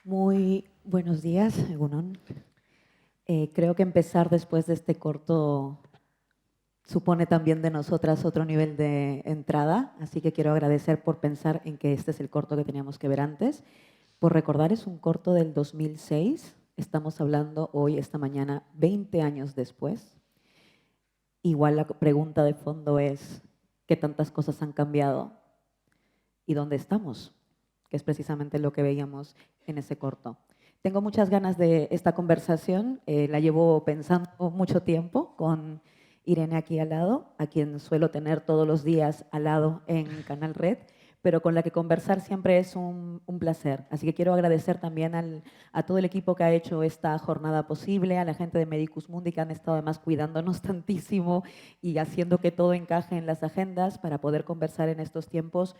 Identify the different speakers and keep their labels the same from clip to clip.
Speaker 1: Muy buenos días, Egunon. Creo que empezar después de este corto supone también de nosotras otro nivel de entrada, así que quiero agradecer por pensar en que este es el corto que teníamos que ver antes. Por recordar, es un corto del 2006, estamos hablando hoy, esta mañana, 20 años después. Igual la pregunta de fondo es, ¿qué tantas cosas han cambiado y dónde estamos? Que es precisamente lo que veíamos en ese corto. Tengo muchas ganas de esta conversación, la llevo pensando mucho tiempo con Irene aquí al lado, a quien suelo tener todos los días al lado en Canal Red, pero con la que conversar siempre es un placer. Así que quiero agradecer también a todo el equipo que ha hecho esta jornada posible, a la gente de Medicus Mundi que han estado además cuidándonos tantísimo y haciendo que todo encaje en las agendas para poder conversar en estos tiempos.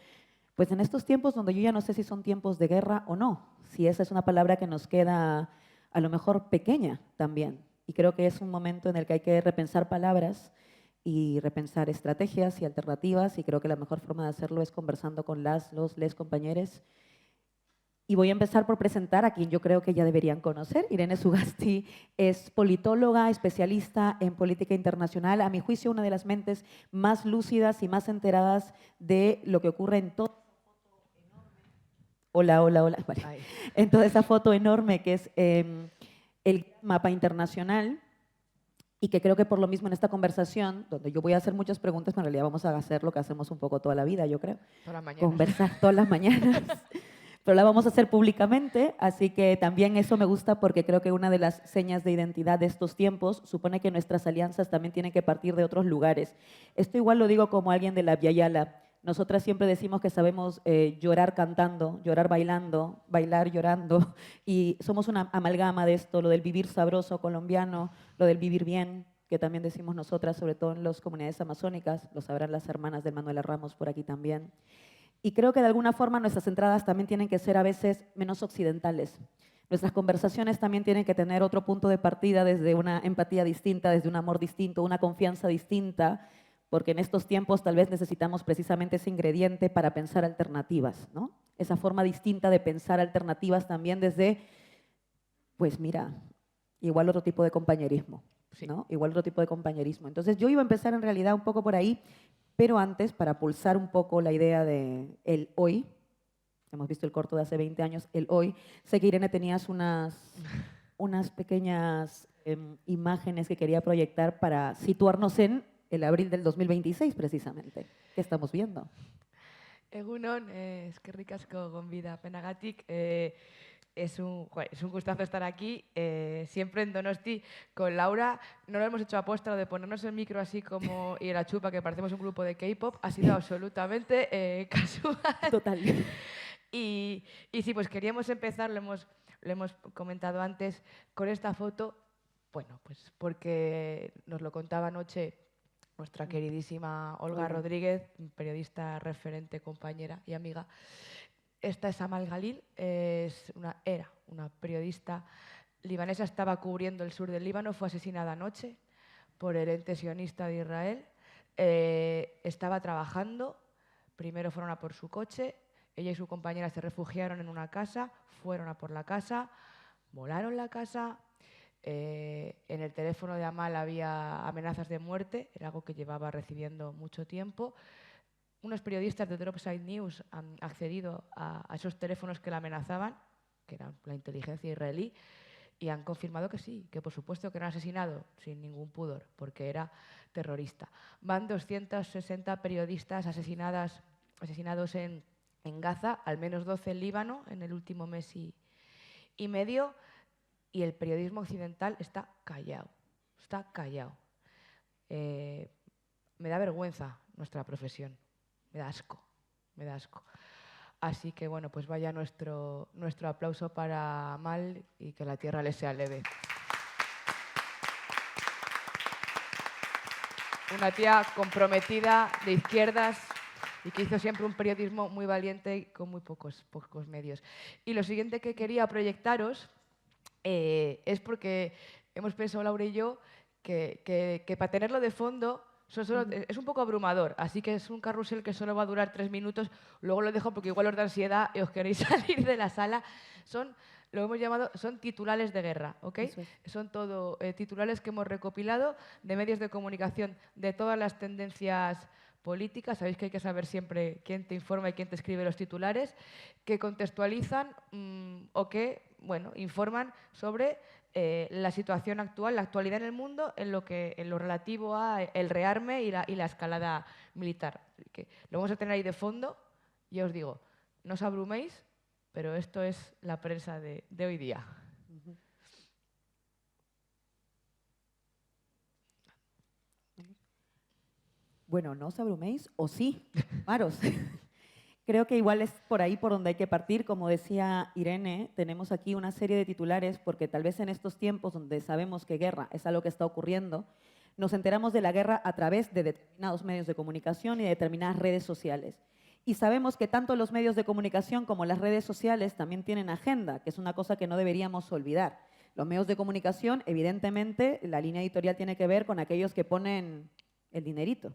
Speaker 1: Pues en estos tiempos donde yo ya no sé si son tiempos de guerra o no, si esa es una palabra que nos queda a lo mejor pequeña también. Y creo que es un momento en el que hay que repensar palabras y repensar estrategias y alternativas, y creo que la mejor forma de hacerlo es conversando con les compañeros. Y voy a empezar por presentar a quien yo creo que ya deberían conocer. Irene Sugasti es politóloga, especialista en política internacional, a mi juicio una de las mentes más lúcidas y más enteradas de lo que ocurre en todo. Hola, hola, hola. Vale. En toda esa foto enorme que es el mapa internacional, y que creo que por lo mismo en esta conversación, donde yo voy a hacer muchas preguntas, pero en realidad vamos a hacer lo que hacemos un poco toda la vida, yo creo.
Speaker 2: Todas las mañanas.
Speaker 1: Conversar todas las mañanas. Pero la vamos a hacer públicamente, así que también eso me gusta porque creo que una de las señas de identidad de estos tiempos supone que nuestras alianzas también tienen que partir de otros lugares. Esto igual lo digo como alguien de la Via Yala. Nosotras siempre decimos que sabemos llorar cantando, llorar bailando, bailar llorando, y somos una amalgama de esto, lo del vivir sabroso colombiano, lo del vivir bien, que también decimos nosotras, sobre todo en las comunidades amazónicas, lo sabrán las hermanas de Manuela Ramos por aquí también. Y creo que de alguna forma nuestras entradas también tienen que ser a veces menos occidentales. Nuestras conversaciones también tienen que tener otro punto de partida desde una empatía distinta, desde un amor distinto, una confianza distinta, porque en estos tiempos tal vez necesitamos precisamente ese ingrediente para pensar alternativas, ¿no? Esa forma distinta de pensar alternativas también desde, pues mira, igual otro tipo de compañerismo, ¿no? Igual otro tipo de compañerismo. Entonces yo iba a empezar en realidad un poco por ahí, pero antes, para pulsar un poco la idea de el hoy, hemos visto el corto de hace 20 años, el hoy, sé que Irene tenías unas pequeñas imágenes que quería proyectar para situarnos en el abril del 2026, precisamente. ¿Qué estamos viendo?
Speaker 2: Egunon, eskerrik asko gonbida penagatik. Es un gustazo estar aquí, siempre en Donosti con Laura. No lo hemos hecho aposta, lo de ponernos el micro así como y la chupa, que parecemos un grupo de K-pop, ha sido absolutamente casual.
Speaker 1: Total.
Speaker 2: Y sí, pues queríamos empezar, lo hemos comentado antes, con esta foto, bueno, pues porque nos lo contaba anoche nuestra queridísima Olga Rodríguez, periodista referente, compañera y amiga. Esta es Amal Galil, era una periodista libanesa, estaba cubriendo el sur del Líbano, fue asesinada anoche por el ente sionista de Israel. Estaba trabajando, primero fueron a por su coche, ella y su compañera se refugiaron en una casa, fueron a por la casa, volaron la casa. En el teléfono de Amal había amenazas de muerte, era algo que llevaba recibiendo mucho tiempo. Unos periodistas de Dropside News han accedido a esos teléfonos que la amenazaban, que eran la inteligencia israelí, y han confirmado que sí, que por supuesto que no han asesinado sin ningún pudor, porque era terrorista. Van 260 periodistas asesinados en Gaza, al menos 12 en Líbano en el último mes y medio, y el periodismo occidental está callado, está callado. Me da vergüenza nuestra profesión, me da asco, me da asco. Así que bueno, pues vaya nuestro aplauso para Amal y que la tierra le sea leve. Una tía comprometida, de izquierdas, y que hizo siempre un periodismo muy valiente y con muy pocos medios. Y lo siguiente que quería proyectaros es porque hemos pensado, Laura y yo, que para tenerlo de fondo es un poco abrumador, así que es un carrusel que solo va a durar 3 minutos, luego lo dejo porque igual os da ansiedad y os queréis salir de la sala. Son lo hemos llamado, son titulares de guerra, ¿ok?
Speaker 1: Eso es.
Speaker 2: Son todo titulares que hemos recopilado de medios de comunicación de todas las tendencias políticas. Sabéis que hay que saber siempre quién te informa y quién te escribe los titulares, que contextualizan o que, bueno, informan sobre la situación actual, la actualidad en el mundo, en lo relativo a el rearme y la escalada militar. Que lo vamos a tener ahí de fondo. Y os digo, no os abruméis, pero esto es la prensa de hoy día.
Speaker 1: Bueno, no os abruméis, o sí, paros. Creo que igual es por ahí por donde hay que partir. Como decía Irene, tenemos aquí una serie de titulares porque tal vez en estos tiempos donde sabemos que guerra es algo que está ocurriendo, nos enteramos de la guerra a través de determinados medios de comunicación y de determinadas redes sociales. Y sabemos que tanto los medios de comunicación como las redes sociales también tienen agenda, que es una cosa que no deberíamos olvidar. Los medios de comunicación, evidentemente, la línea editorial tiene que ver con aquellos que ponen el dinerito.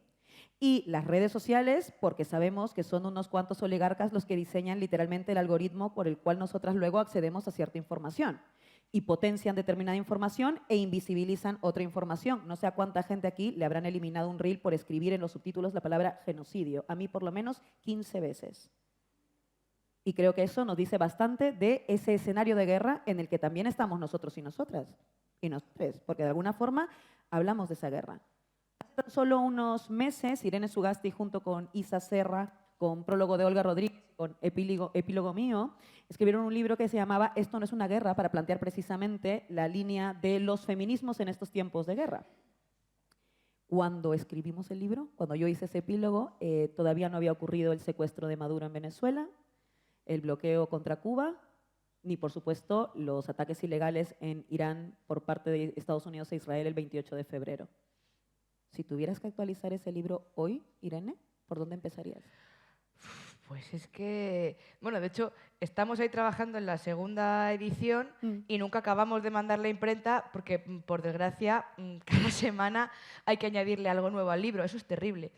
Speaker 1: Y las redes sociales, porque sabemos que son unos cuantos oligarcas los que diseñan literalmente el algoritmo por el cual nosotras luego accedemos a cierta información y potencian determinada información e invisibilizan otra información. No sé a cuánta gente aquí le habrán eliminado un reel por escribir en los subtítulos la palabra genocidio. A mí por lo menos 15 veces. Y creo que eso nos dice bastante de ese escenario de guerra en el que también estamos nosotros y nosotras. Y nosotros, porque de alguna forma hablamos de esa guerra. Hace solo unos meses, Irene Sugasti junto con Isa Serra, con prólogo de Olga Rodríguez, con epílogo mío, escribieron un libro que se llamaba Esto no es una guerra, para plantear precisamente la línea de los feminismos en estos tiempos de guerra. Cuando escribimos el libro, cuando yo hice ese epílogo, todavía no había ocurrido el secuestro de Maduro en Venezuela, el bloqueo contra Cuba, ni por supuesto los ataques ilegales en Irán por parte de Estados Unidos e Israel el 28 de febrero. Si tuvieras que actualizar ese libro hoy, Irene, ¿por dónde empezarías?
Speaker 2: Pues es que, bueno, de hecho, estamos ahí trabajando en la segunda edición y nunca acabamos de mandar la imprenta porque, por desgracia, cada semana hay que añadirle algo nuevo al libro. Eso es terrible.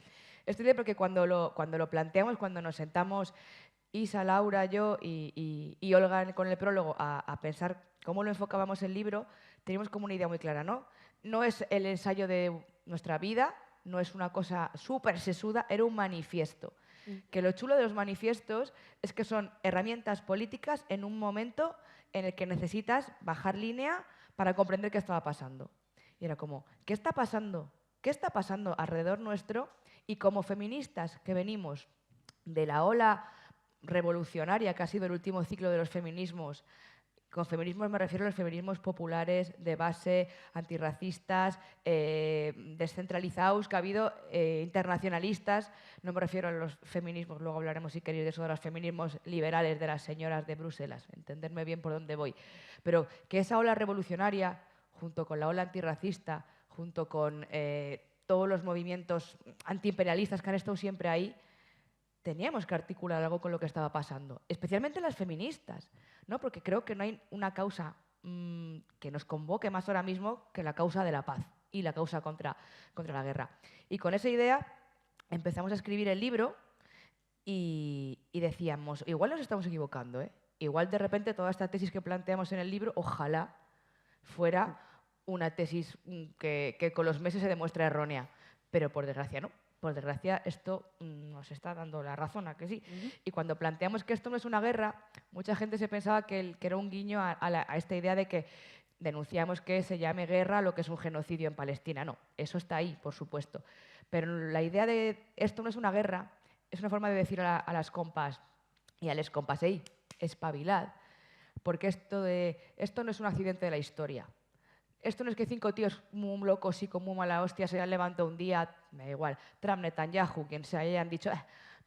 Speaker 2: Es terrible porque cuando lo planteamos, cuando nos sentamos Isa, Laura, yo y Olga con el prólogo a pensar cómo lo enfocábamos el libro, teníamos como una idea muy clara, ¿no? No es el ensayo de nuestra vida, no es una cosa súper sesuda, era un manifiesto. Que lo chulo de los manifiestos es que son herramientas políticas en un momento en el que necesitas bajar línea para comprender qué estaba pasando. Y era como, ¿qué está pasando? ¿Qué está pasando alrededor nuestro? Y como feministas que venimos de la ola revolucionaria que ha sido el último ciclo de los feminismos, con feminismos me refiero a los feminismos populares, de base, antirracistas, descentralizados, que ha habido internacionalistas. No me refiero a los feminismos, luego hablaremos si queréis de eso, de los feminismos liberales de las señoras de Bruselas, entenderme bien por dónde voy. Pero que esa ola revolucionaria, junto con la ola antirracista, junto con todos los movimientos antiimperialistas que han estado siempre ahí, teníamos que articular algo con lo que estaba pasando, especialmente las feministas, ¿no? Porque creo que no hay una causa que nos convoque más ahora mismo que la causa de la paz y la causa contra la guerra. Y con esa idea empezamos a escribir el libro y decíamos, igual nos estamos equivocando, ¿eh? Igual de repente toda esta tesis que planteamos en el libro, ojalá fuera una tesis que con los meses se demuestra errónea, pero por desgracia no. Por desgracia, esto nos está dando la razón, ¿a que sí? Y cuando planteamos que esto no es una guerra, mucha gente se pensaba que era un guiño a esta idea de que denunciamos que se llame guerra lo que es un genocidio en Palestina. No, eso está ahí, por supuesto. Pero la idea de esto no es una guerra es una forma de decir a las compas y a les compas, ¡ey, espabilad! Porque esto no es un accidente de la historia. Esto no es que 5 tíos muy locos y con muy mala hostia se hayan levantado un día, me da igual, Trump, Netanyahu, quien se hayan dicho,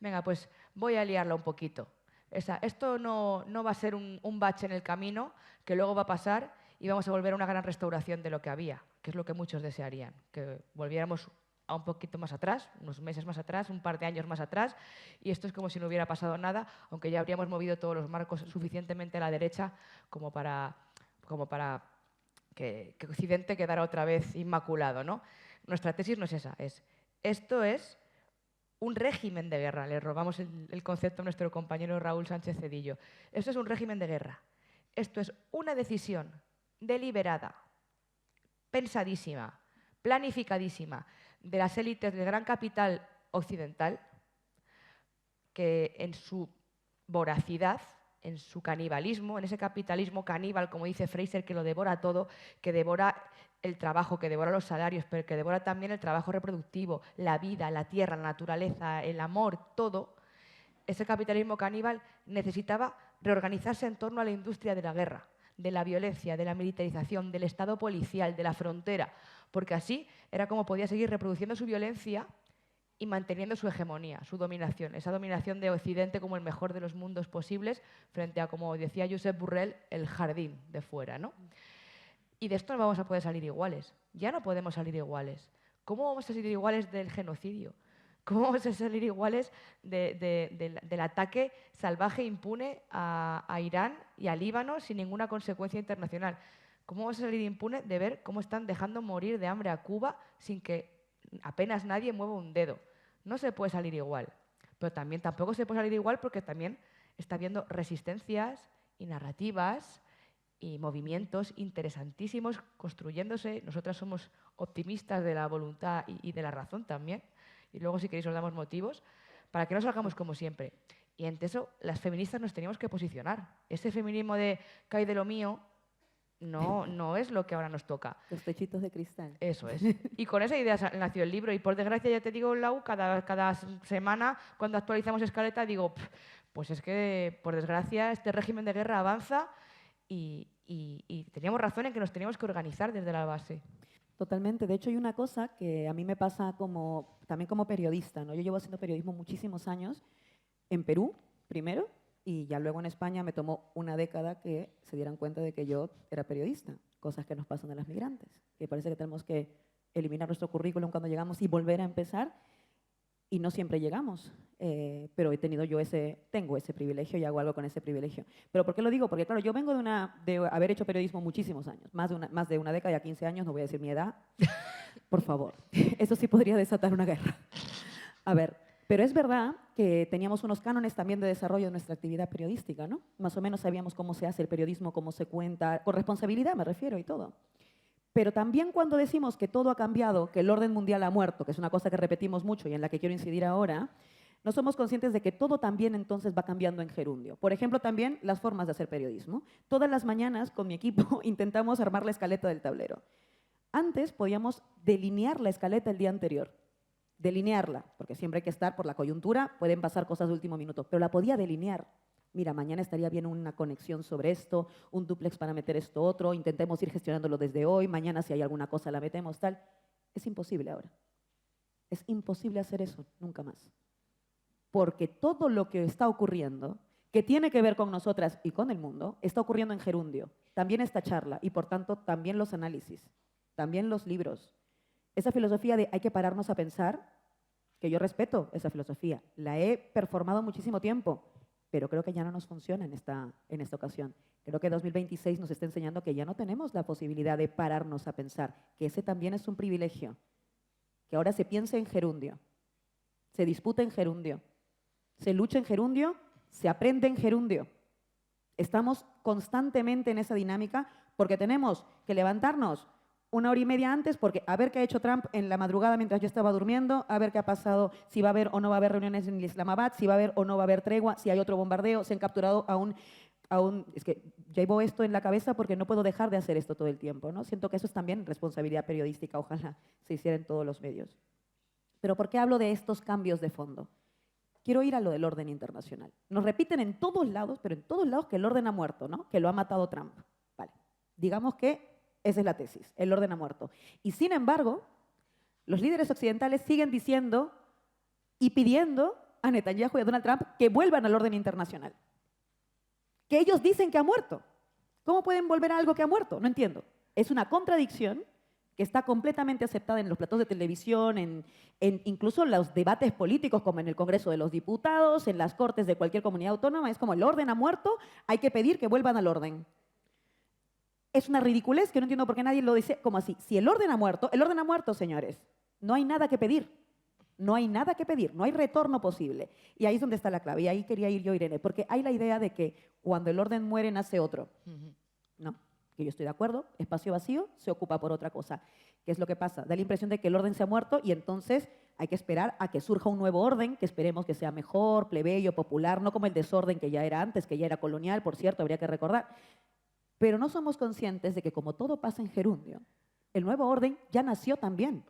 Speaker 2: venga, pues voy a liarla un poquito. Esto no va a ser un bache en el camino que luego va a pasar y vamos a volver a una gran restauración de lo que había, que es lo que muchos desearían, que volviéramos a un poquito más atrás, unos meses más atrás, un par de años más atrás, y esto es como si no hubiera pasado nada, aunque ya habríamos movido todos los marcos suficientemente a la derecha como para que Occidente quedara otra vez inmaculado, ¿no? Nuestra tesis no es esa, esto es un régimen de guerra. Le robamos el concepto a nuestro compañero Raúl Sánchez Cedillo. Esto es un régimen de guerra Esto es una decisión deliberada, pensadísima, planificadísima de las élites del gran capital occidental, que en su voracidad, en su canibalismo, en ese capitalismo caníbal, como dice Fraser, que lo devora todo, que devora el trabajo, que devora los salarios, pero que devora también el trabajo reproductivo, la vida, la tierra, la naturaleza, el amor, todo. Ese capitalismo caníbal necesitaba reorganizarse en torno a la industria de la guerra, de la violencia, de la militarización, del estado policial, de la frontera, porque así era como podía seguir reproduciendo su violencia y manteniendo su hegemonía, su dominación, esa dominación de Occidente como el mejor de los mundos posibles frente a, como decía Josep Borrell, el jardín de fuera, ¿no? Y de esto no vamos a poder salir iguales. Ya no podemos salir iguales. ¿Cómo vamos a salir iguales del genocidio? ¿Cómo vamos a salir iguales del ataque salvaje e impune a Irán y a Líbano sin ninguna consecuencia internacional? ¿Cómo vamos a salir impune de ver cómo están dejando morir de hambre a Cuba sin que apenas nadie mueva un dedo? No se puede salir igual. Pero también tampoco se puede salir igual porque también está habiendo resistencias y narrativas y movimientos interesantísimos construyéndose. Nosotras somos optimistas de la voluntad y de la razón también. Y luego, si queréis, os damos motivos para que no salgamos como siempre. Y ante eso, las feministas nos teníamos que posicionar. Ese feminismo de cae de lo mío no es lo que ahora nos toca.
Speaker 1: Los techitos de cristal.
Speaker 2: Eso es. Y con esa idea nació el libro. Y por desgracia, ya te digo, Lau, cada semana, cuando actualizamos Escaleta, digo, pues es que, por desgracia, este régimen de guerra avanza y teníamos razón en que nos teníamos que organizar desde la base.
Speaker 1: Totalmente. De hecho, hay una cosa que a mí me pasa también como periodista, ¿no? Yo llevo haciendo periodismo muchísimos años, en Perú primero, y ya luego en España me tomó una década que se dieran cuenta de que yo era periodista, cosas que nos pasan a las migrantes, que parece que tenemos que eliminar nuestro currículum cuando llegamos y volver a empezar, y no siempre llegamos, pero tengo ese privilegio y hago algo con ese privilegio. ¿Pero por qué lo digo? Porque claro, yo vengo de haber hecho periodismo muchísimos años, más de una década, ya 15 años, no voy a decir mi edad, por favor. Eso sí podría desatar una guerra. A ver, pero es verdad que teníamos unos cánones también de desarrollo de nuestra actividad periodística, ¿no? Más o menos sabíamos cómo se hace el periodismo, cómo se cuenta, con responsabilidad me refiero y todo. Pero también cuando decimos que todo ha cambiado, que el orden mundial ha muerto, que es una cosa que repetimos mucho y en la que quiero incidir ahora, no somos conscientes de que todo también entonces va cambiando en gerundio. Por ejemplo, también las formas de hacer periodismo. Todas las mañanas con mi equipo intentamos armar la escaleta del tablero. Antes podíamos delinear la escaleta el día anterior. Delinearla, porque siempre hay que estar por la coyuntura, pueden pasar cosas de último minuto, pero la podía delinear. Mira, mañana estaría bien una conexión sobre esto, un dúplex para meter esto otro, intentemos ir gestionándolo desde hoy, mañana si hay alguna cosa la metemos, tal. Es imposible ahora. Es imposible hacer eso, nunca más. Porque todo lo que está ocurriendo, que tiene que ver con nosotras y con el mundo, está ocurriendo en gerundio. También esta charla y, por tanto, también los análisis, también los libros. Esa filosofía de hay que pararnos a pensar, que yo respeto esa filosofía, la he performado muchísimo tiempo, pero creo que ya no nos funciona en esta ocasión. Creo que 2026 nos está enseñando que ya no tenemos la posibilidad de pararnos a pensar, que ese también es un privilegio, que ahora se piense en gerundio, se disputa en gerundio, se lucha en gerundio, se aprende en gerundio. Estamos constantemente en esa dinámica porque tenemos que levantarnos una hora y media antes, porque a ver qué ha hecho Trump en la madrugada mientras yo estaba durmiendo, a ver qué ha pasado, si va a haber o no va a haber reuniones en Islamabad, si va a haber o no va a haber tregua, si hay otro bombardeo, se han capturado a un... Es que llevo esto en la cabeza porque no puedo dejar de hacer esto todo el tiempo, ¿no? Siento que eso es también responsabilidad periodística, ojalá se hiciera en todos los medios. Pero ¿por qué hablo de estos cambios de fondo? Quiero ir a lo del orden internacional. Nos repiten en todos lados, pero en todos lados que el orden ha muerto, ¿no? Que lo ha matado Trump. Vale. Digamos que esa es la tesis, el orden ha muerto. Y sin embargo, los líderes occidentales siguen diciendo y pidiendo a Netanyahu y a Donald Trump que vuelvan al orden internacional. Que ellos dicen que ha muerto. ¿Cómo pueden volver a algo que ha muerto? No entiendo. Es una contradicción que está completamente aceptada en los platos de televisión, en incluso los debates políticos, como en el Congreso de los Diputados, en las Cortes de cualquier comunidad autónoma. Es como el orden ha muerto, hay que pedir que vuelvan al orden. Es una ridiculez que no entiendo por qué nadie lo dice como así. Si el orden ha muerto, señores. No hay nada que pedir. No hay nada que pedir, no hay retorno posible. Y ahí es donde está la clave. Y ahí quería ir yo, Irene, porque hay la idea de que cuando el orden muere, nace otro. No, que yo estoy de acuerdo, espacio vacío se ocupa por otra cosa. ¿Qué es lo que pasa? Da la impresión de que el orden se ha muerto y entonces hay que esperar a que surja un nuevo orden, que esperemos que sea mejor, plebeyo, popular, no como el desorden que ya era antes, que ya era colonial, por cierto, habría que recordar. Pero no somos conscientes de que como todo pasa en gerundio, el nuevo orden ya nació también.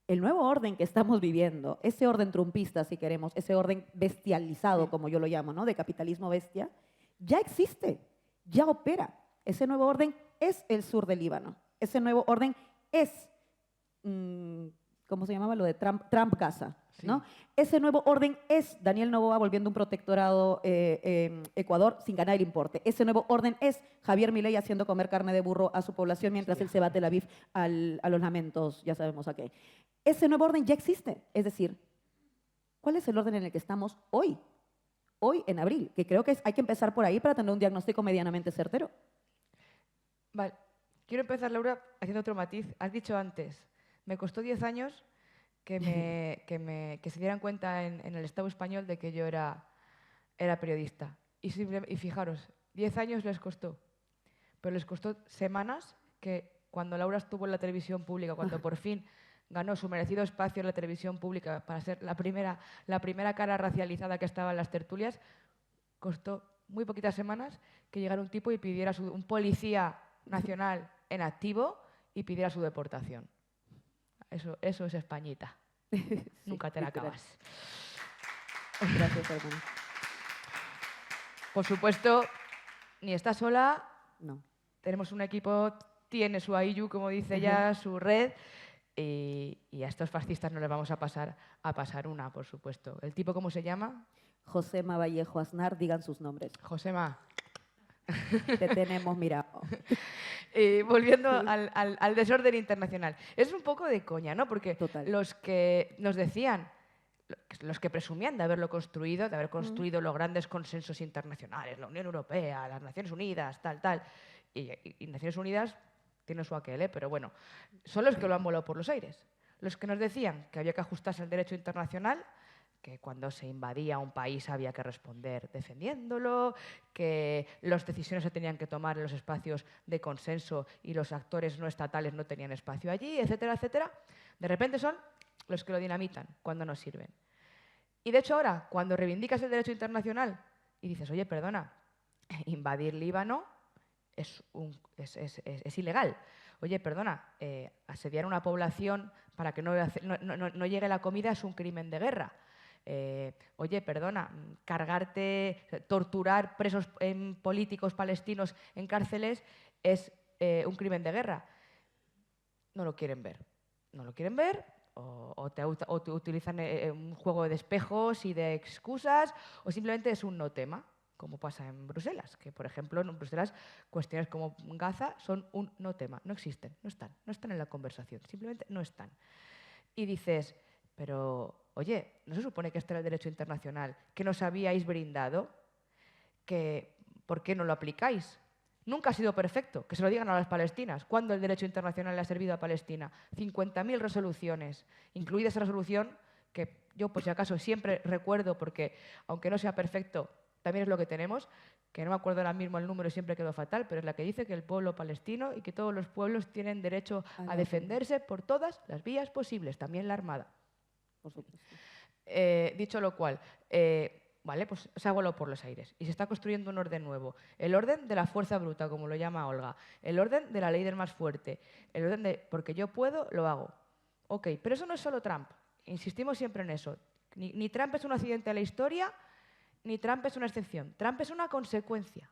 Speaker 1: El nuevo orden que estamos viviendo, ese orden trumpista, si queremos, ese orden bestializado, como yo lo llamo, ¿no? De capitalismo bestia, ya existe, ya opera. Ese nuevo orden es el sur del Líbano. Ese nuevo orden es, ¿cómo se llamaba? Lo de Trump-Gaza, ¿no?
Speaker 2: Sí.
Speaker 1: Ese nuevo orden es Daniel Noboa volviendo un protectorado Ecuador sin ganar el importe. Ese nuevo orden es Javier Milei haciendo comer carne de burro a su población mientras él se va a Tel Aviv a los lamentos, ya sabemos a qué. Ese nuevo orden ya existe. Es decir, ¿cuál es el orden en el que estamos hoy? Hoy, en abril, que creo que hay que empezar por ahí para tener un diagnóstico medianamente certero.
Speaker 2: Vale. Quiero empezar, Laura, haciendo otro matiz. Has dicho antes, me costó 10 años que se dieran cuenta en el Estado español de que yo era periodista. Y fijaros, 10 años les costó. Pero les costó semanas que cuando Laura estuvo en la televisión pública, cuando por fin ganó su merecido espacio en la televisión pública para ser la primera cara racializada que estaba en las tertulias, costó muy poquitas semanas que llegara un tipo y pidiera un policía nacional en activo y pidiera su deportación. Eso es Españita.
Speaker 1: Sí,
Speaker 2: Nunca te la
Speaker 1: literal.
Speaker 2: acabas.
Speaker 1: Gracias, hermano.
Speaker 2: Por supuesto, ni está sola.
Speaker 1: No.
Speaker 2: Tenemos un equipo, tiene su AIU, como dice ella, su red. Y a estos fascistas no les vamos a pasar una, por supuesto. ¿El tipo cómo se llama?
Speaker 1: Josema Vallejo Aznar, digan sus nombres.
Speaker 2: Josema.
Speaker 1: Te tenemos mirado.
Speaker 2: Volviendo al desorden internacional. Es un poco de coña, ¿no? Porque
Speaker 1: Total.
Speaker 2: los que nos decían, los que presumían de haberlo construido, de haber construido los grandes consensos internacionales, la Unión Europea, las Naciones Unidas, tal, y Naciones Unidas tiene su aquel, pero bueno, son los que lo han volado por los aires. Los que nos decían que había que ajustarse al derecho internacional, que cuando se invadía un país había que responder defendiéndolo, que las decisiones se tenían que tomar en los espacios de consenso y los actores no estatales no tenían espacio allí, etcétera, etcétera. De repente son los que lo dinamitan cuando no sirven. Y de hecho ahora, cuando reivindicas el derecho internacional y dices, oye, perdona, invadir Líbano es ilegal. Oye, perdona, asediar una población para que no llegue la comida es un crimen de guerra. Oye, perdona, torturar presos políticos palestinos en cárceles es un crimen de guerra. No lo quieren ver. No lo quieren ver o te utilizan un juego de espejos y de excusas o simplemente es un no tema, como pasa en Bruselas, que por ejemplo en Bruselas cuestiones como Gaza son un no tema, no existen, no están en la conversación, simplemente no están. Y dices, pero oye, ¿no se supone que este era el derecho internacional que nos habíais brindado? ¿Por qué no lo aplicáis? Nunca ha sido perfecto, que se lo digan a las palestinas. ¿Cuándo el derecho internacional le ha servido a Palestina? 50.000 resoluciones, incluida esa resolución que yo, por si acaso, siempre recuerdo, porque aunque no sea perfecto, también es lo que tenemos, que no me acuerdo ahora mismo el número y siempre quedó fatal, pero es la que dice que el pueblo palestino y que todos los pueblos tienen derecho a defenderse por todas las vías posibles, también la Armada.
Speaker 1: Por supuesto.
Speaker 2: Dicho lo cual, vale, pues se ha volado por los aires y se está construyendo un orden nuevo. El orden de la fuerza bruta, como lo llama Olga. El orden de la ley del más fuerte. El orden de porque yo puedo, lo hago. Ok, pero eso no es solo Trump. Insistimos siempre en eso. Ni Trump es un accidente a la historia, ni Trump es una excepción. Trump es una consecuencia.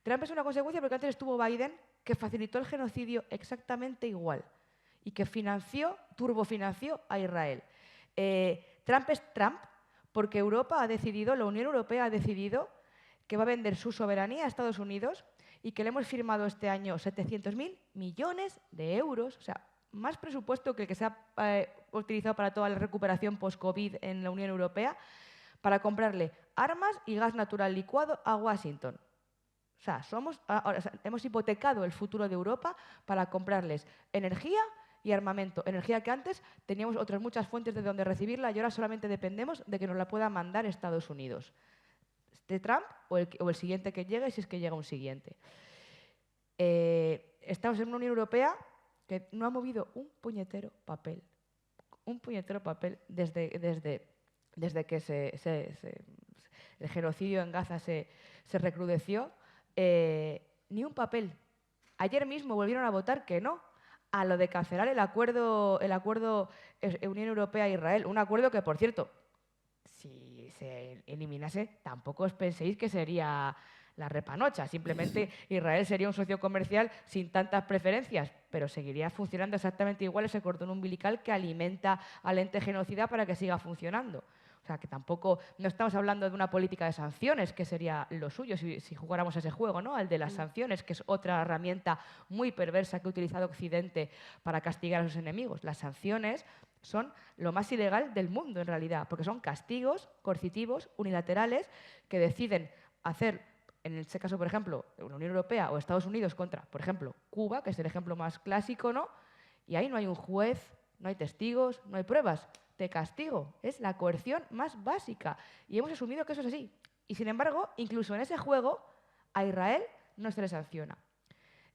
Speaker 2: Trump es una consecuencia porque antes estuvo Biden, que facilitó el genocidio exactamente igual y que turbofinanció a Israel. Trump es Trump porque Europa ha decidido, la Unión Europea ha decidido que va a vender su soberanía a Estados Unidos y que le hemos firmado este año 700.000 millones de euros, o sea, más presupuesto que el que se ha utilizado para toda la recuperación post-COVID en la Unión Europea, para comprarle armas y gas natural licuado a Washington. O sea, hemos hipotecado el futuro de Europa para comprarles energía y armamento. Energía que antes teníamos otras muchas fuentes de donde recibirla y ahora solamente dependemos de que nos la pueda mandar Estados Unidos. De Trump o el siguiente que llegue, si es que llega un siguiente. Estamos en una Unión Europea que no ha movido un puñetero papel. Un puñetero papel desde que el genocidio en Gaza se recrudeció. Ni un papel. Ayer mismo volvieron a votar que no a lo de cancelar el acuerdo Unión Europea-Israel. Un acuerdo que, por cierto, si se eliminase, tampoco os penséis que sería la repanocha. Simplemente Israel sería un socio comercial sin tantas preferencias, pero seguiría funcionando exactamente igual ese cordón umbilical que alimenta al ente genocida para que siga funcionando. O sea, que tampoco, no estamos hablando de una política de sanciones, que sería lo suyo si jugáramos a ese juego, ¿no? Al de las sanciones, que es otra herramienta muy perversa que ha utilizado Occidente para castigar a sus enemigos. Las sanciones son lo más ilegal del mundo, en realidad, porque son castigos coercitivos, unilaterales, que deciden hacer, en este caso, por ejemplo, la Unión Europea o Estados Unidos contra, por ejemplo, Cuba, que es el ejemplo más clásico, ¿no? Y ahí no hay un juez, no hay testigos, no hay pruebas. Te castigo. Es la coerción más básica. Y hemos asumido que eso es así. Y sin embargo, incluso en ese juego, a Israel no se le sanciona.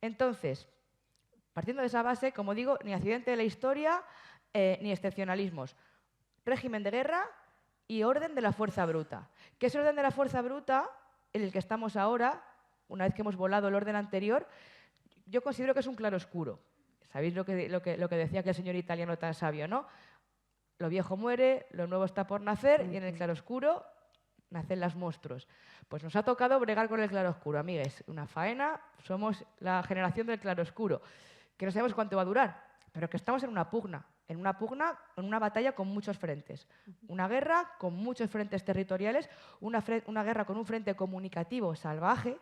Speaker 2: Entonces, partiendo de esa base, como digo, ni accidente de la historia, ni excepcionalismos. Régimen de guerra y orden de la fuerza bruta. ¿Qué es el orden de la fuerza bruta en el que estamos ahora, una vez que hemos volado el orden anterior? Yo considero que es un claroscuro. ¿Sabéis lo que decía aquel señor italiano tan sabio, no? Lo viejo muere, lo nuevo está por nacer y en el claroscuro nacen los monstruos. Pues nos ha tocado bregar con el claroscuro, amigues. Una faena, somos la generación del claroscuro, que no sabemos cuánto va a durar, pero que estamos en una pugna, en una batalla con muchos frentes. Una guerra con muchos frentes territoriales, una guerra con un frente comunicativo salvaje,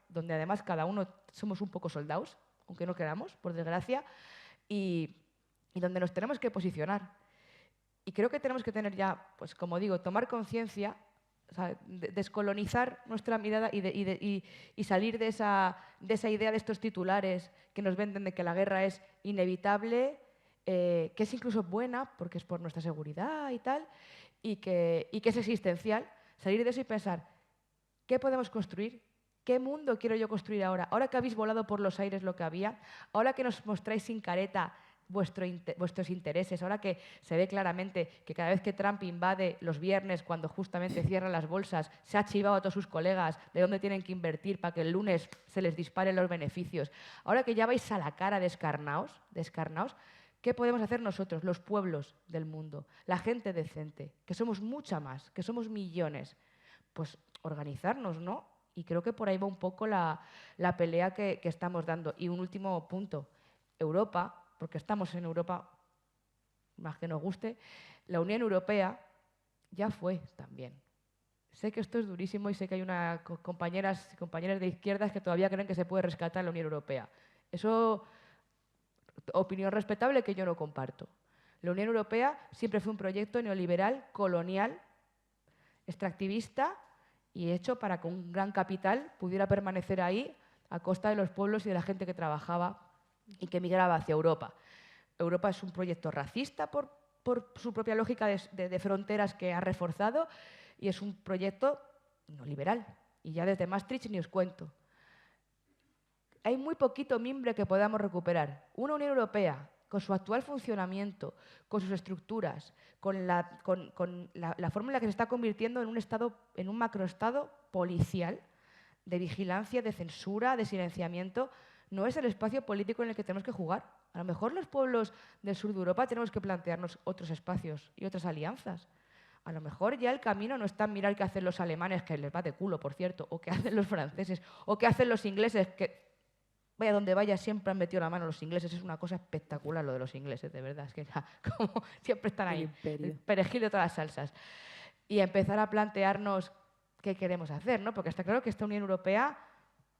Speaker 2: donde además cada uno somos un poco soldados, aunque no queramos, por desgracia, y donde nos tenemos que posicionar. Y creo que tenemos que tener ya, pues como digo, tomar conciencia, o sea, descolonizar nuestra mirada y salir de esa idea de estos titulares que nos venden de que la guerra es inevitable, que es incluso buena porque es por nuestra seguridad y tal, y que es existencial. Salir de eso y pensar, ¿qué podemos construir? ¿Qué mundo quiero yo construir ahora? Ahora que habéis volado por los aires lo que había, ahora que nos mostráis sin careta vuestros intereses, ahora que se ve claramente que cada vez que Trump invade los viernes, cuando justamente cierran las bolsas, se ha chivado a todos sus colegas de dónde tienen que invertir para que el lunes se les disparen los beneficios. Ahora que ya vais a la cara descarnaos, ¿qué podemos hacer nosotros, los pueblos del mundo, la gente decente, que somos mucha más, que somos millones? Pues organizarnos, ¿no? Y creo que por ahí va un poco la pelea que estamos dando. Y un último punto, Europa, porque estamos en Europa, más que nos guste, la Unión Europea ya fue también. Sé que esto es durísimo y sé que hay compañeras y compañeros de izquierdas que todavía creen que se puede rescatar la Unión Europea. Eso, opinión respetable que yo no comparto. La Unión Europea siempre fue un proyecto neoliberal, colonial, extractivista y hecho para que un gran capital pudiera permanecer ahí a costa de los pueblos y de la gente que trabajaba y que migraba hacia Europa. Europa es un proyecto racista por su propia lógica de fronteras que ha reforzado y es un proyecto no liberal. Y ya desde Maastricht ni os cuento. Hay muy poquito mimbre que podamos recuperar. Una Unión Europea con su actual funcionamiento, con sus estructuras, con la forma en la que se está convirtiendo en un macroestado policial, de vigilancia, de censura, de silenciamiento, no es el espacio político en el que tenemos que jugar. A lo mejor los pueblos del sur de Europa tenemos que plantearnos otros espacios y otras alianzas. A lo mejor ya el camino no está en mirar qué hacen los alemanes, que les va de culo, por cierto, o qué hacen los franceses, o qué hacen los ingleses, que vaya donde vaya siempre han metido la mano los ingleses. Es una cosa espectacular lo de los ingleses, de verdad. Es que ya, como siempre están ahí, el perejil de todas las salsas. Y empezar a plantearnos qué queremos hacer, ¿no? Porque está claro que esta Unión Europea,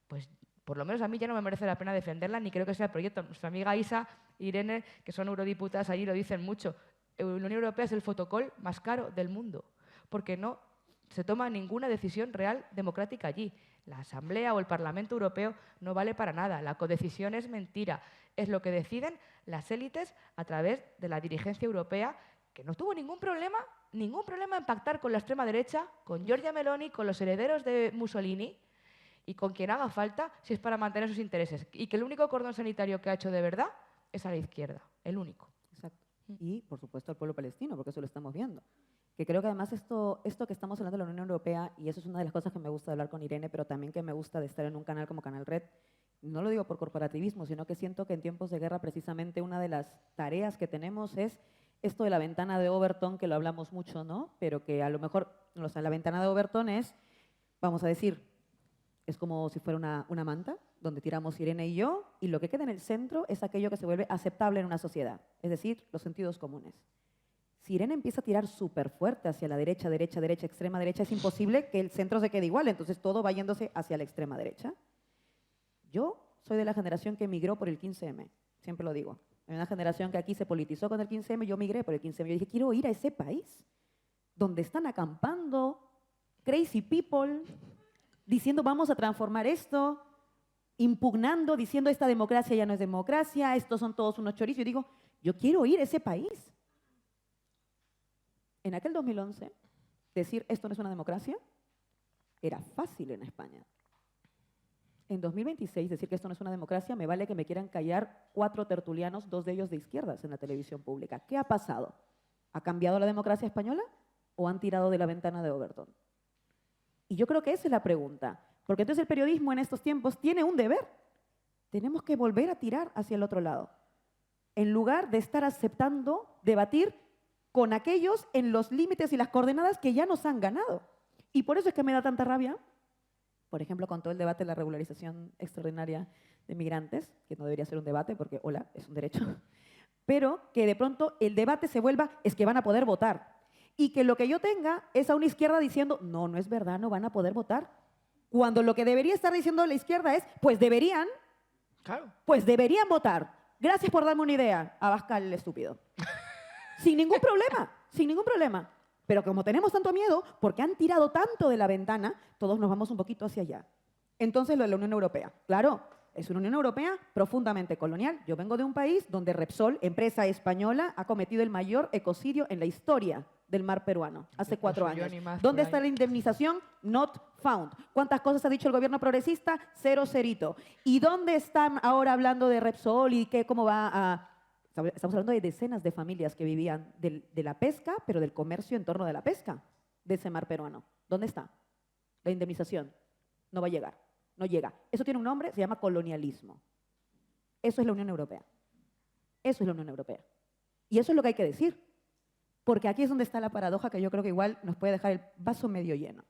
Speaker 2: pues por lo menos a mí ya no me merece la pena defenderla, ni creo que sea el proyecto. Nuestra amiga Isa, Irene, que son eurodiputadas allí, lo dicen mucho. La Unión Europea es el fotocall más caro del mundo, porque no se toma ninguna decisión real democrática allí. La Asamblea o el Parlamento Europeo no vale para nada. La codecisión es mentira. Es lo que deciden las élites a través de la dirigencia europea, que no tuvo ningún problema en pactar con la extrema derecha, con Giorgia Meloni, con los herederos de Mussolini y con quien haga falta si es para mantener sus intereses. Y que el único cordón sanitario que ha hecho de verdad es a la izquierda, el único.
Speaker 1: Exacto. Y, por supuesto, al pueblo palestino, porque eso lo estamos viendo. Que creo que además esto que estamos hablando de la Unión Europea, y eso es una de las cosas que me gusta hablar con Irene, pero también que me gusta de estar en un canal como Canal Red, no lo digo por corporativismo, sino que siento que en tiempos de guerra precisamente una de las tareas que tenemos es esto de la ventana de Overton, que lo hablamos mucho, ¿no? Pero que a lo mejor, o sea, la ventana de Overton es, vamos a decir, es como si fuera una manta donde tiramos Irene y yo, y lo que queda en el centro es aquello que se vuelve aceptable en una sociedad, es decir, los sentidos comunes. Si Irene empieza a tirar súper fuerte hacia la derecha, derecha, derecha, extrema derecha, es imposible que el centro se quede igual, entonces todo va yéndose hacia la extrema derecha. Yo soy de la generación que migró por el 15M, siempre lo digo. En una generación que aquí se politizó con el 15M, yo migré por el 15M. Yo dije, quiero ir a ese país donde están acampando crazy people, diciendo vamos a transformar esto, impugnando, diciendo esta democracia ya no es democracia, estos son todos unos chorizos. Yo digo, yo quiero ir a ese país. En aquel 2011, decir esto no es una democracia era fácil en España. En 2026, decir que esto no es una democracia, me vale que me quieran callar 4 tertulianos, 2 de ellos de izquierdas en la televisión pública. ¿Qué ha pasado? ¿Ha cambiado la democracia española o han tirado de la ventana de Overton? Y yo creo que esa es la pregunta. Porque entonces el periodismo en estos tiempos tiene un deber. Tenemos que volver a tirar hacia el otro lado. En lugar de estar aceptando debatir con aquellos en los límites y las coordenadas que ya nos han ganado. Y por eso es que me da tanta rabia, por ejemplo, con todo el debate de la regularización extraordinaria de migrantes, que no debería ser un debate porque, hola, es un derecho, pero que de pronto el debate se vuelva, es que van a poder votar. Y que lo que yo tenga es a una izquierda diciendo, no, no es verdad, no van a poder votar. Cuando lo que debería estar diciendo la izquierda es, pues deberían votar. Gracias por darme una idea, Abascal el estúpido. Sin ningún problema, sin ningún problema. Pero como tenemos tanto miedo, porque han tirado tanto de la ventana, todos nos vamos un poquito hacia allá. Entonces, lo de la Unión Europea. Claro, es una Unión Europea profundamente colonial. Yo vengo de un país donde Repsol, empresa española, ha cometido el mayor ecocidio en la historia del mar peruano, hace 4 años. ¿Dónde está la indemnización? Not found. ¿Cuántas cosas ha dicho el gobierno progresista? 0, 0. ¿Y dónde están ahora hablando de Repsol y cómo va a...? Estamos hablando de decenas de familias que vivían de la pesca, pero del comercio en torno de la pesca, de ese mar peruano. ¿Dónde está? La indemnización. No va a llegar. No llega. Eso tiene un nombre, se llama colonialismo. Eso es la Unión Europea. Eso es la Unión Europea. Y eso es lo que hay que decir. Porque aquí es donde está la paradoja que yo creo que igual nos puede dejar el vaso medio lleno.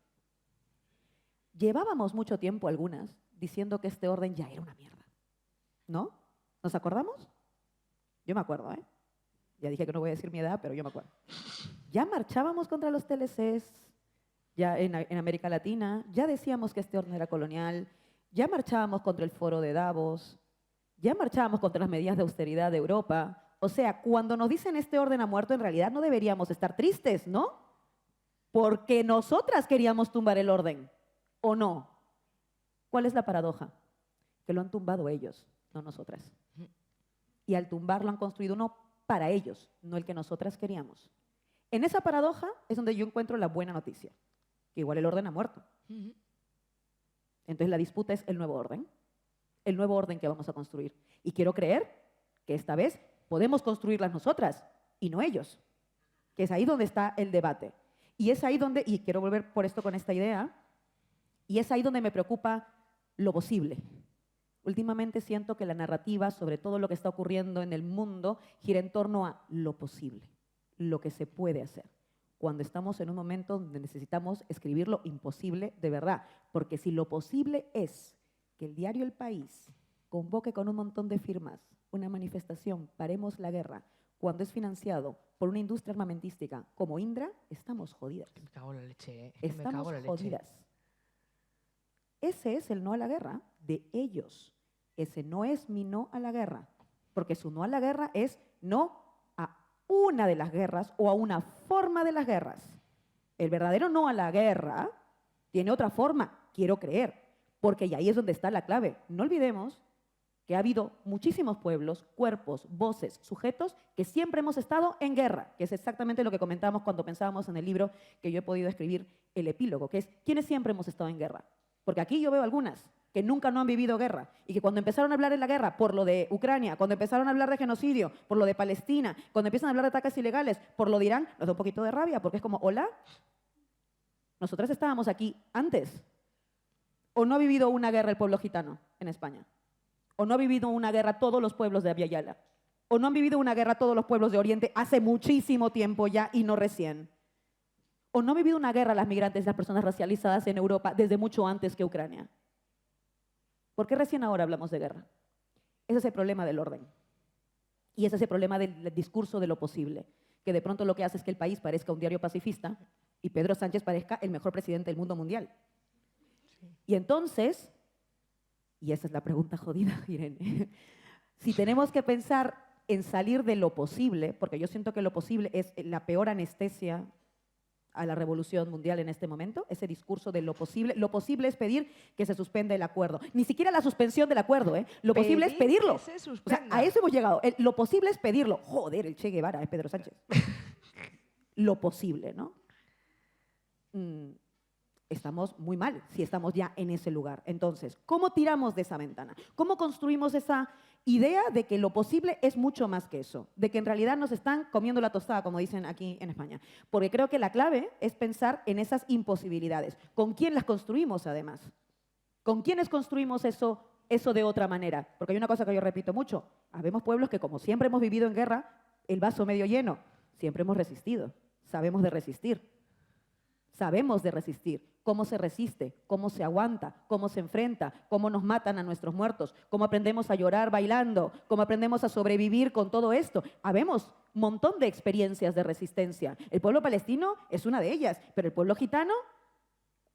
Speaker 1: Llevábamos mucho tiempo algunas diciendo que este orden ya era una mierda. ¿No? ¿Nos acordamos? Yo me acuerdo, ¿eh? Ya dije que no voy a decir mi edad, pero yo me acuerdo. Ya marchábamos contra los TLCs, ya en América Latina, ya decíamos que este orden era colonial, ya marchábamos contra el foro de Davos, ya marchábamos contra las medidas de austeridad de Europa. O sea, cuando nos dicen este orden ha muerto, en realidad no deberíamos estar tristes, ¿no? Porque nosotras queríamos tumbar el orden, ¿o no? ¿Cuál es la paradoja? Que lo han tumbado ellos, no nosotras. Y al tumbarlo han construido uno para ellos, no el que nosotras queríamos. En esa paradoja es donde yo encuentro la buena noticia, que igual el orden ha muerto. Entonces la disputa es el nuevo orden que vamos a construir. Y quiero creer que esta vez podemos construirlas nosotras y no ellos, que es ahí donde está el debate. Y es ahí donde, y quiero volver por esto con esta idea, y es ahí donde me preocupa lo posible. Últimamente siento que la narrativa sobre todo lo que está ocurriendo en el mundo gira en torno a lo posible, lo que se puede hacer. Cuando estamos en un momento donde necesitamos escribir lo imposible de verdad. Porque si lo posible es que el diario El País convoque con un montón de firmas una manifestación, paremos la guerra, cuando es financiado por una industria armamentística como Indra, estamos jodidas.
Speaker 2: Me cago en la leche, ¿eh?
Speaker 1: Estamos jodidas. Ese es el no a la guerra de ellos. Ese no es mi no a la guerra, porque su no a la guerra es no a una de las guerras o a una forma de las guerras. El verdadero no a la guerra tiene otra forma, quiero creer, porque y ahí es donde está la clave. No olvidemos que ha habido muchísimos pueblos, cuerpos, voces, sujetos que siempre hemos estado en guerra, que es exactamente lo que comentábamos cuando pensábamos en el libro que yo he podido escribir, el epílogo, que es ¿quiénes siempre hemos estado en guerra? Porque aquí yo veo algunas que nunca no han vivido guerra y que cuando empezaron a hablar de la guerra por lo de Ucrania, cuando empezaron a hablar de genocidio, por lo de Palestina, cuando empiezan a hablar de ataques ilegales, por lo de Irán, nos da un poquito de rabia porque es como, hola, nosotras estábamos aquí antes. ¿O no ha vivido una guerra el pueblo gitano en España? ¿O no ha vivido una guerra todos los pueblos de Abya Yala? ¿O no han vivido una guerra todos los pueblos de Oriente hace muchísimo tiempo ya y no recién? ¿O no ha vivido una guerra las migrantes y las personas racializadas en Europa desde mucho antes que Ucrania? ¿Por qué recién ahora hablamos de guerra? Ese es el problema del orden. Y ese es el problema del discurso de lo posible, que de pronto lo que hace es que el país parezca un diario pacifista y Pedro Sánchez parezca el mejor presidente del mundo mundial. Sí. Y entonces, y esa es la pregunta jodida, Irene, si tenemos que pensar en salir de lo posible, porque yo siento que lo posible es la peor anestesia a la revolución mundial en este momento, ese discurso de lo posible es pedir que se suspenda el acuerdo. Ni siquiera la suspensión del acuerdo, ¿eh? Lo posible es pedirlo. O sea, a eso hemos llegado. Lo posible es pedirlo. Joder, el Che Guevara es Pedro Sánchez. Lo posible, ¿no? Estamos muy mal si estamos ya en ese lugar. Entonces, ¿cómo tiramos de esa ventana? ¿Cómo construimos esa idea de que lo posible es mucho más que eso? De que en realidad nos están comiendo la tostada, como dicen aquí en España. Porque creo que la clave es pensar en esas imposibilidades. ¿Con quién las construimos, además? ¿Con quiénes construimos eso de otra manera? Porque hay una cosa que yo repito mucho. Habemos pueblos que, como siempre hemos vivido en guerra, el vaso medio lleno, siempre hemos resistido. Sabemos de resistir. Sabemos de resistir, cómo se resiste, cómo se aguanta, cómo se enfrenta, cómo nos matan a nuestros muertos, cómo aprendemos a llorar bailando, cómo aprendemos a sobrevivir con todo esto. Habemos un montón de experiencias de resistencia. El pueblo palestino es una de ellas, pero el pueblo gitano,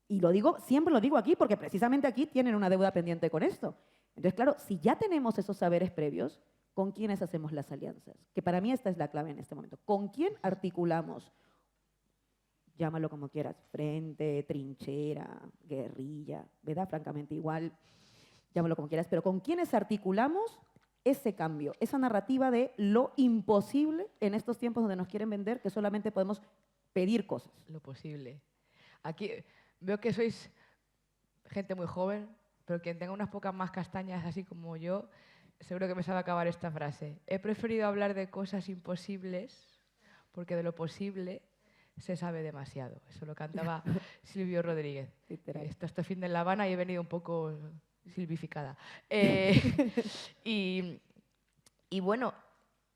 Speaker 1: y lo digo, siempre lo digo aquí porque precisamente aquí tienen una deuda pendiente con esto. Entonces, claro, si ya tenemos esos saberes previos, ¿con quiénes hacemos las alianzas? Que para mí esta es la clave en este momento. ¿Con quién articulamos? Llámalo como quieras, frente, trinchera, guerrilla, ¿verdad? Francamente igual, llámalo como quieras, pero ¿con quiénes articulamos ese cambio, esa narrativa de lo imposible en estos tiempos donde nos quieren vender que solamente podemos pedir cosas?
Speaker 2: Lo posible. Aquí veo que sois gente muy joven, pero quien tenga unas pocas más castañas, así como yo, seguro que me sabe acabar esta frase. He preferido hablar de cosas imposibles porque de lo posible se sabe demasiado. Eso lo cantaba Silvio Rodríguez. Esto fin de La Habana y he venido un poco silvificada. Y bueno,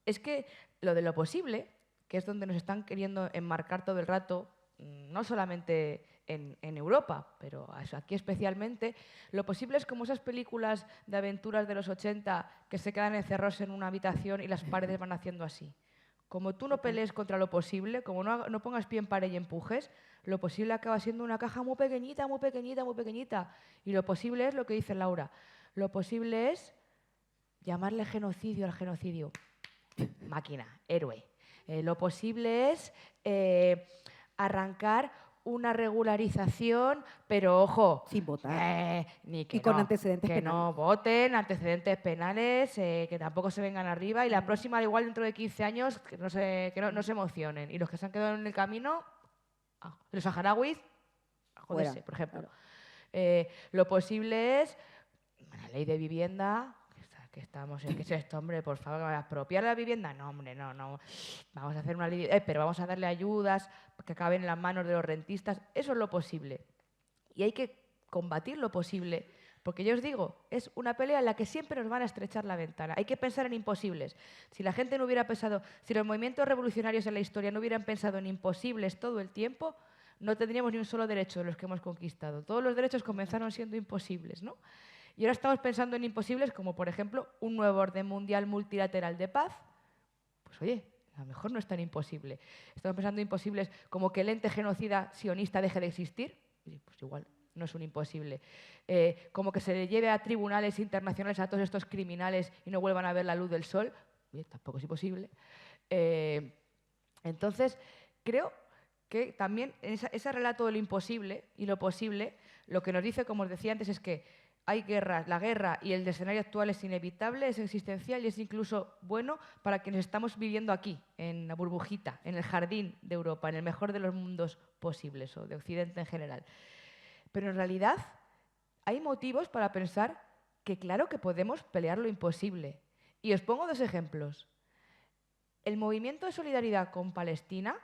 Speaker 2: es que lo de lo posible, que es donde nos están queriendo enmarcar todo el rato, no solamente en Europa, pero aquí especialmente, lo posible es como esas películas de aventuras de los 80 que se quedan encerrados en una habitación y las paredes van haciendo así. Como tú no pelees contra lo posible, como no pongas pie en pared y empujes, lo posible acaba siendo una caja muy pequeñita, muy pequeñita, muy pequeñita. Y lo posible es lo que dice Laura. Lo posible es llamarle genocidio al genocidio. Máquina, héroe. Lo posible es arrancar una regularización, pero ojo,
Speaker 1: sin votar.
Speaker 2: Ni que
Speaker 1: y con
Speaker 2: no,
Speaker 1: antecedentes
Speaker 2: que
Speaker 1: penales.
Speaker 2: no voten, antecedentes penales, que tampoco se vengan arriba y la próxima, igual dentro de 15 años, que no se emocionen. Y los que se han quedado en el camino, los saharauis, joderse, por ejemplo. Claro. Lo posible es la ley de vivienda. ¿Qué es esto, hombre? Por favor, ¿expropiar la vivienda? No, hombre, no. Vamos a hacer una ley, pero vamos a darle ayudas que acaben en las manos de los rentistas. Eso es lo posible. Y hay que combatir lo posible, porque yo os digo, es una pelea en la que siempre nos van a estrechar la ventana. Hay que pensar en imposibles. Si la gente no hubiera pensado, si los movimientos revolucionarios en la historia no hubieran pensado en imposibles todo el tiempo, no tendríamos ni un solo derecho de los que hemos conquistado. Todos los derechos comenzaron siendo imposibles, ¿no? Y ahora estamos pensando en imposibles como, por ejemplo, un nuevo orden mundial multilateral de paz. Pues oye, a lo mejor no es tan imposible. Estamos pensando en imposibles como que el ente genocida sionista deje de existir. Pues igual no es un imposible. Como que se le lleve a tribunales internacionales a todos estos criminales y no vuelvan a ver la luz del sol. Oye, tampoco es imposible. Entonces, creo que también en ese relato de lo imposible y lo posible, lo que nos dice, como os decía antes, es que hay guerras, la guerra y el escenario actual es inevitable, es existencial y es incluso bueno para quienes estamos viviendo aquí, en la burbujita, en el jardín de Europa, en el mejor de los mundos posibles, o de Occidente en general. Pero en realidad hay motivos para pensar que claro que podemos pelear lo imposible. Y os pongo 2 ejemplos. El movimiento de solidaridad con Palestina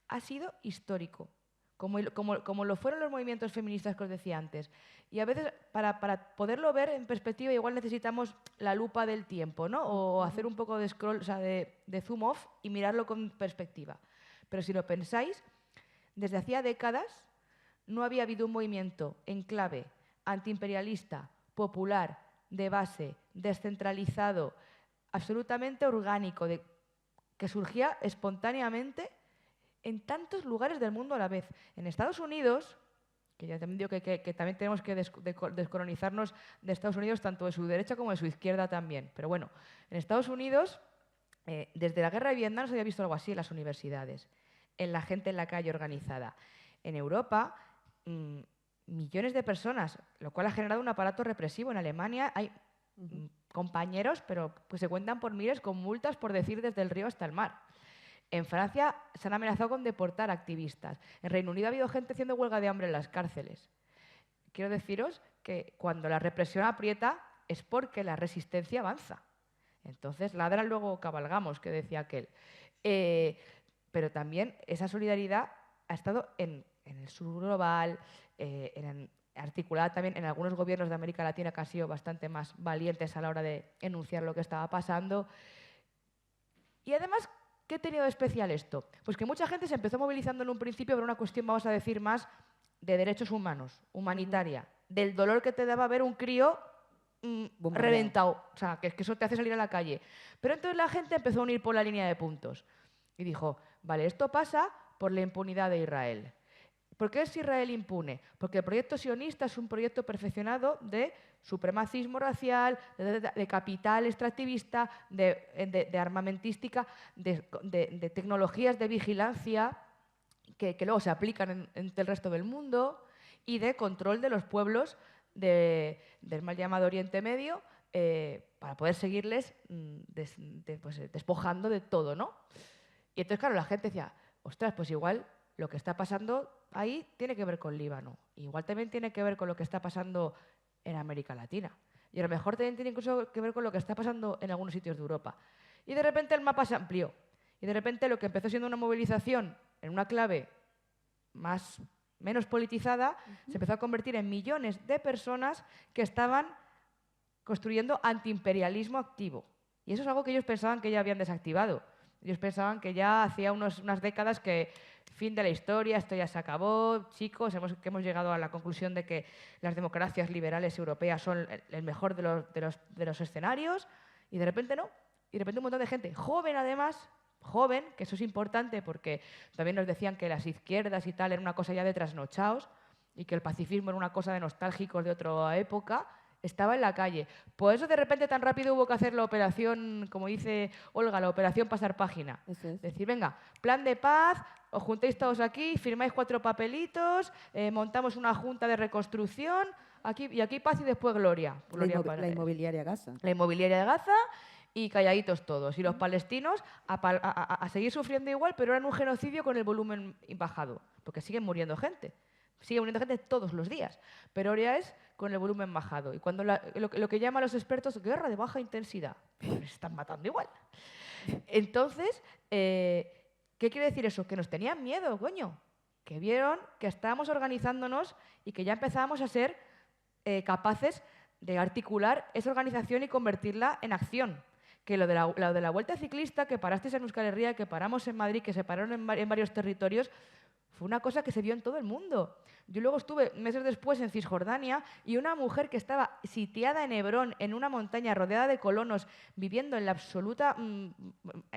Speaker 2: ha sido histórico, como lo fueron los movimientos feministas que os decía antes. Y a veces, para poderlo ver en perspectiva, igual necesitamos la lupa del tiempo, ¿no? O hacer un poco de scroll, o sea, de zoom off y mirarlo con perspectiva. Pero si lo pensáis, desde hacía décadas no había habido un movimiento en clave antiimperialista, popular, de base, descentralizado, absolutamente orgánico, que surgía espontáneamente en tantos lugares del mundo a la vez. En Estados Unidos, que ya también digo que también tenemos que descolonizarnos de Estados Unidos, tanto de su derecha como de su izquierda también. Pero bueno, en Estados Unidos, desde la guerra de Vietnam no se había visto algo así en las universidades, en la gente en la calle organizada. En Europa, millones de personas, lo cual ha generado un aparato represivo. En Alemania hay compañeros, pero pues se cuentan por miles, con multas por decir desde el río hasta el mar. En Francia se han amenazado con deportar activistas. En Reino Unido ha habido gente haciendo huelga de hambre en las cárceles. Quiero deciros que cuando la represión aprieta es porque la resistencia avanza. Entonces, ladran luego cabalgamos, que decía aquel. Pero también esa solidaridad ha estado en el sur global, articulada también en algunos gobiernos de América Latina que han sido bastante más valientes a la hora de enunciar lo que estaba pasando. Y además, ¿qué ha tenido de especial esto? Pues que mucha gente se empezó movilizando en un principio por una cuestión, vamos a decir, más de derechos humanos, humanitaria, del dolor que te daba ver un crío reventado. O sea, que eso te hace salir a la calle. Pero entonces la gente empezó a unir por la línea de puntos. Y dijo, vale, esto pasa por la impunidad de Israel. ¿Por qué es Israel impune? Porque el proyecto sionista es un proyecto perfeccionado de supremacismo racial, de capital extractivista, de armamentística, de tecnologías de vigilancia que luego se aplican en el resto del mundo y de control de los pueblos del mal llamado Oriente Medio para poder seguirles despojando de todo, ¿no? Y entonces, claro, la gente decía, ostras, pues igual lo que está pasando ahí tiene que ver con Líbano. Igual también tiene que ver con lo que está pasando en América Latina. Y a lo mejor también tiene incluso que ver con lo que está pasando en algunos sitios de Europa. Y de repente el mapa se amplió. Y de repente lo que empezó siendo una movilización en una clave menos politizada, se empezó a convertir en millones de personas que estaban construyendo antiimperialismo activo. Y eso es algo que ellos pensaban que ya habían desactivado. Ellos pensaban que ya hacía unas décadas que fin de la historia, esto ya se acabó, chicos, hemos llegado a la conclusión de que las democracias liberales europeas son el mejor de los escenarios, y de repente no. Y de repente un montón de gente, joven además, joven, que eso es importante porque también nos decían que las izquierdas y tal era una cosa ya de trasnochados y que el pacifismo era una cosa de nostálgicos de otra época, estaba en la calle. Por eso de repente tan rápido hubo que hacer la operación, como dice Olga, la operación pasar página.
Speaker 1: Eso es.
Speaker 2: Decir, venga, plan de paz, os juntéis todos aquí, firmáis 4 papelitos, montamos una junta de reconstrucción, y aquí paz y después gloria.
Speaker 1: La inmobiliaria Gaza.
Speaker 2: La inmobiliaria de Gaza y calladitos todos. Y los palestinos a seguir sufriendo igual, pero eran un genocidio con el volumen bajado, porque siguen muriendo gente. Sigue muriendo gente todos los días, pero ahora es con el volumen bajado. Y cuando lo que llaman los expertos guerra de baja intensidad, pero les están matando igual. Entonces, ¿qué quiere decir eso? Que nos tenían miedo, coño. Que vieron que estábamos organizándonos y que ya empezábamos a ser capaces de articular esa organización y convertirla en acción. Que lo de la Vuelta Ciclista, que parasteis en Euskal Herria, que paramos en Madrid, que se pararon en varios territorios, fue una cosa que se vio en todo el mundo. Yo luego estuve meses después en Cisjordania y una mujer que estaba sitiada en Hebrón, en una montaña rodeada de colonos, viviendo en la absoluta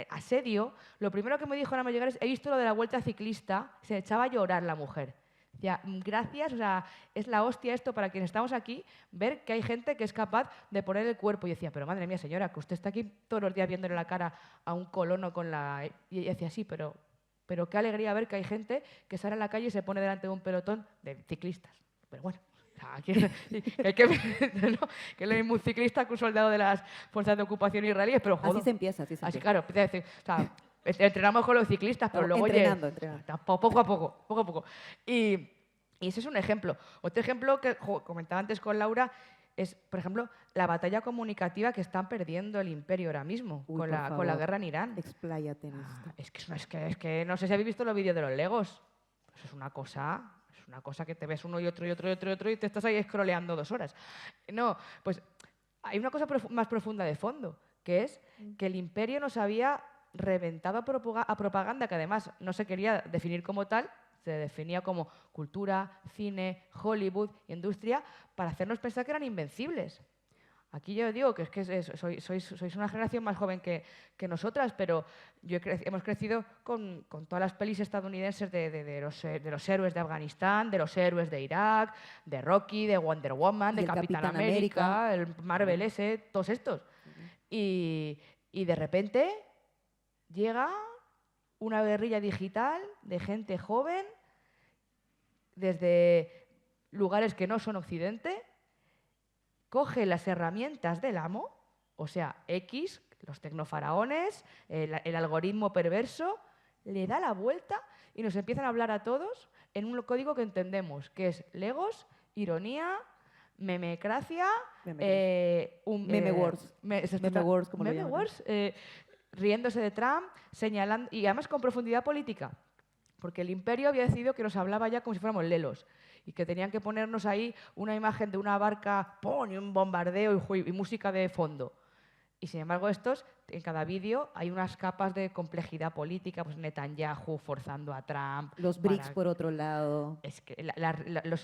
Speaker 2: asedio, lo primero que me dijo nada más llegar es, he visto lo de la Vuelta Ciclista, se echaba a llorar la mujer. Decía, gracias, o sea, es la hostia esto para quienes estamos aquí, ver que hay gente que es capaz de poner el cuerpo. Y decía, pero madre mía, señora, que usted está aquí todos los días viéndole la cara a un colono con la... Y decía, sí, pero Pero qué alegría ver que hay gente que sale a la calle y se pone delante de un pelotón de ciclistas. Pero bueno, o sea, hay que ¿no? Que no es un ciclista que un soldado de las fuerzas de ocupación israelíes, pero joder.
Speaker 1: Así se empieza, así se
Speaker 2: Así,
Speaker 1: empieza.
Speaker 2: claro, empieza a decir, o sea, entrenamos con los ciclistas, pero
Speaker 1: Estamos
Speaker 2: luego
Speaker 1: entrenando.
Speaker 2: poco a poco, poco a poco. Y ese es un ejemplo. Otro ejemplo que comentaba antes con Laura es, por ejemplo, la batalla comunicativa que están perdiendo el imperio ahora mismo
Speaker 1: Uy,
Speaker 2: con
Speaker 1: por
Speaker 2: la
Speaker 1: favor,
Speaker 2: guerra en Irán.
Speaker 1: expláyate en esto.
Speaker 2: Es que no sé si habéis visto los vídeos de los Legos. Eso es una cosa que te ves uno y otro y otro y otro y otro y te estás ahí scrolleando 2 horas. No, pues hay una cosa más profunda de fondo, que es que el imperio nos había reventado a propaganda que además no se quería definir como tal, se definía como cultura, cine, Hollywood, industria, para hacernos pensar que eran invencibles. Aquí yo digo que es que sois una generación más joven que nosotras, pero hemos crecido con todas las pelis estadounidenses de los héroes de Afganistán, de los héroes de Irak, de Rocky, de Wonder Woman,
Speaker 1: Y
Speaker 2: de
Speaker 1: el
Speaker 2: Capitán
Speaker 1: Capitán
Speaker 2: América,
Speaker 1: América.
Speaker 2: el Marvel todos estos. Y de repente llega una guerrilla digital de gente joven desde lugares que no son Occidente, coge las herramientas del amo, o sea, X, los tecnofaraones, el algoritmo perverso, le da la vuelta y nos empiezan a hablar a todos en un código que entendemos, que es Legos, ironía, memecracia,
Speaker 1: Meme wars. Meme wars, como lo
Speaker 2: meme
Speaker 1: llaman.
Speaker 2: wars, riéndose de Trump, señalando, y además con profundidad política, porque el imperio había decidido que nos hablaba ya como si fuéramos lelos y que tenían que ponernos ahí una imagen de una barca, ¡pum!, y un bombardeo y música de fondo. Y sin embargo estos, en cada vídeo hay unas capas de complejidad política, pues Netanyahu forzando a Trump.
Speaker 1: Los BRICS, por otro lado.
Speaker 2: Es que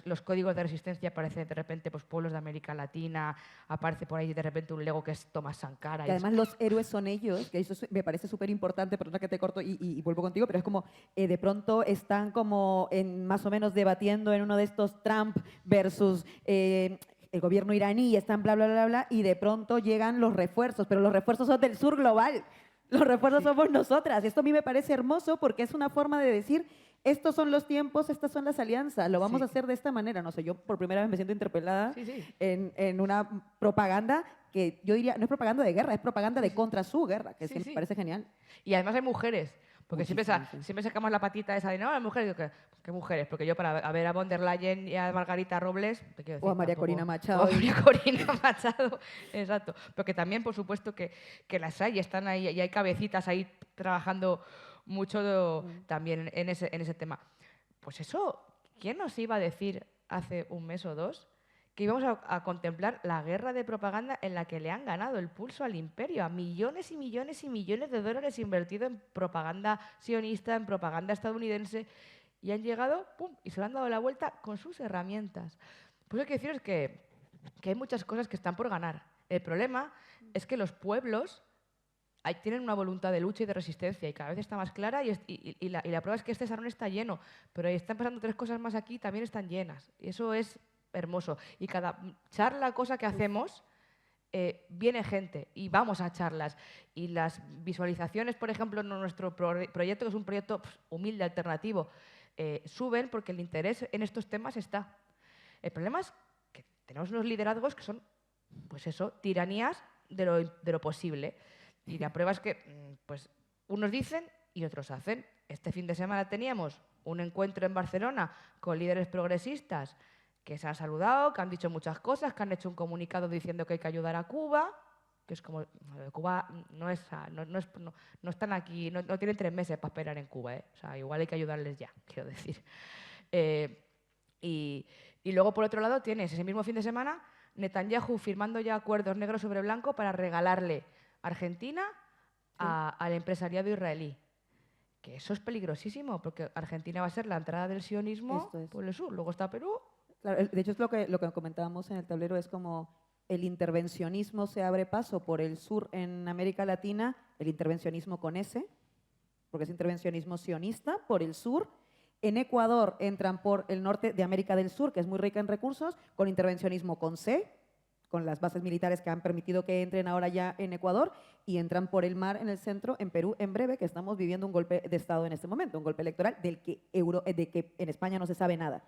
Speaker 2: los códigos de resistencia aparecen de repente pues, pueblos de América Latina, aparece por ahí de repente un Lego que es Thomas Sankara.
Speaker 1: Y además los héroes son ellos, que eso me parece súper importante, perdona que te corto y vuelvo contigo, pero es como de pronto están como más o menos debatiendo en uno de estos Trump versus el gobierno iraní y están bla, bla, bla, bla, y de pronto llegan los refuerzos, pero los refuerzos son del sur global. Los refuerzos somos nosotras. Y esto a mí me parece hermoso porque es una forma de decir, estos son los tiempos, estas son las alianzas, lo vamos a hacer de esta manera. No sé, yo por primera vez me siento interpelada en una propaganda que yo diría, no es propaganda de guerra, es propaganda de contra su guerra, que me parece genial.
Speaker 2: Y además hay mujeres. Porque siempre
Speaker 1: Muchísimas,
Speaker 2: sacamos la patita esa de, no, las mujeres, digo, ¿qué mujeres? Porque yo para ver a von der Leyen y a Margarita Robles, te quiero decir,
Speaker 1: O a María
Speaker 2: tampoco-
Speaker 1: Corina Machado.
Speaker 2: O a María Corina Machado, exacto. Porque también, por supuesto, que las hay, están ahí, y hay cabecitas ahí trabajando mucho también en ese tema. Pues eso, ¿quién nos iba a decir hace un mes o dos que íbamos a contemplar la guerra de propaganda en la que le han ganado el pulso al imperio, a millones y millones y millones de dólares invertidos en propaganda sionista, en propaganda estadounidense, y han llegado, ¡pum!, y se le han dado la vuelta con sus herramientas? Pues lo que quiero deciros que hay muchas cosas que están por ganar. El problema es que los pueblos tienen una voluntad de lucha y de resistencia y cada vez está más clara y la prueba es que este salón está lleno, pero ahí están pasando 3 cosas más aquí, también están llenas. Y eso es hermoso. Y cada charla, cosa que hacemos, viene gente y vamos a charlas. Y las visualizaciones, por ejemplo, en nuestro proyecto, que es un proyecto humilde, alternativo, suben porque el interés en estos temas está. El problema es que tenemos unos liderazgos que son, pues eso, tiranías de lo posible. Y la prueba es que pues, unos dicen y otros hacen. Este fin de semana teníamos un encuentro en Barcelona con líderes progresistas que se han saludado, que han dicho muchas cosas, que han hecho un comunicado diciendo que hay que ayudar a Cuba, que es como, Cuba no están aquí, no tienen 3 meses para esperar en Cuba, ¿eh? O sea, igual hay que ayudarles ya, quiero decir. Y luego, por otro lado, tienes ese mismo fin de semana Netanyahu firmando ya acuerdos negro sobre blanco para regalarle Argentina al empresariado israelí. Que eso es peligrosísimo, porque Argentina va a ser la entrada del sionismo por el sur. Luego está Perú.
Speaker 1: Claro, de hecho, es lo que comentábamos en el tablero, es como el intervencionismo se abre paso por el sur en América Latina, el intervencionismo con S, porque es intervencionismo sionista por el sur. En Ecuador entran por el norte de América del Sur, que es muy rica en recursos, con intervencionismo con C, con las bases militares que han permitido que entren ahora ya en Ecuador y entran por el mar en el centro, en Perú, en breve, que estamos viviendo un golpe de Estado en este momento, un golpe electoral de que en España no se sabe nada.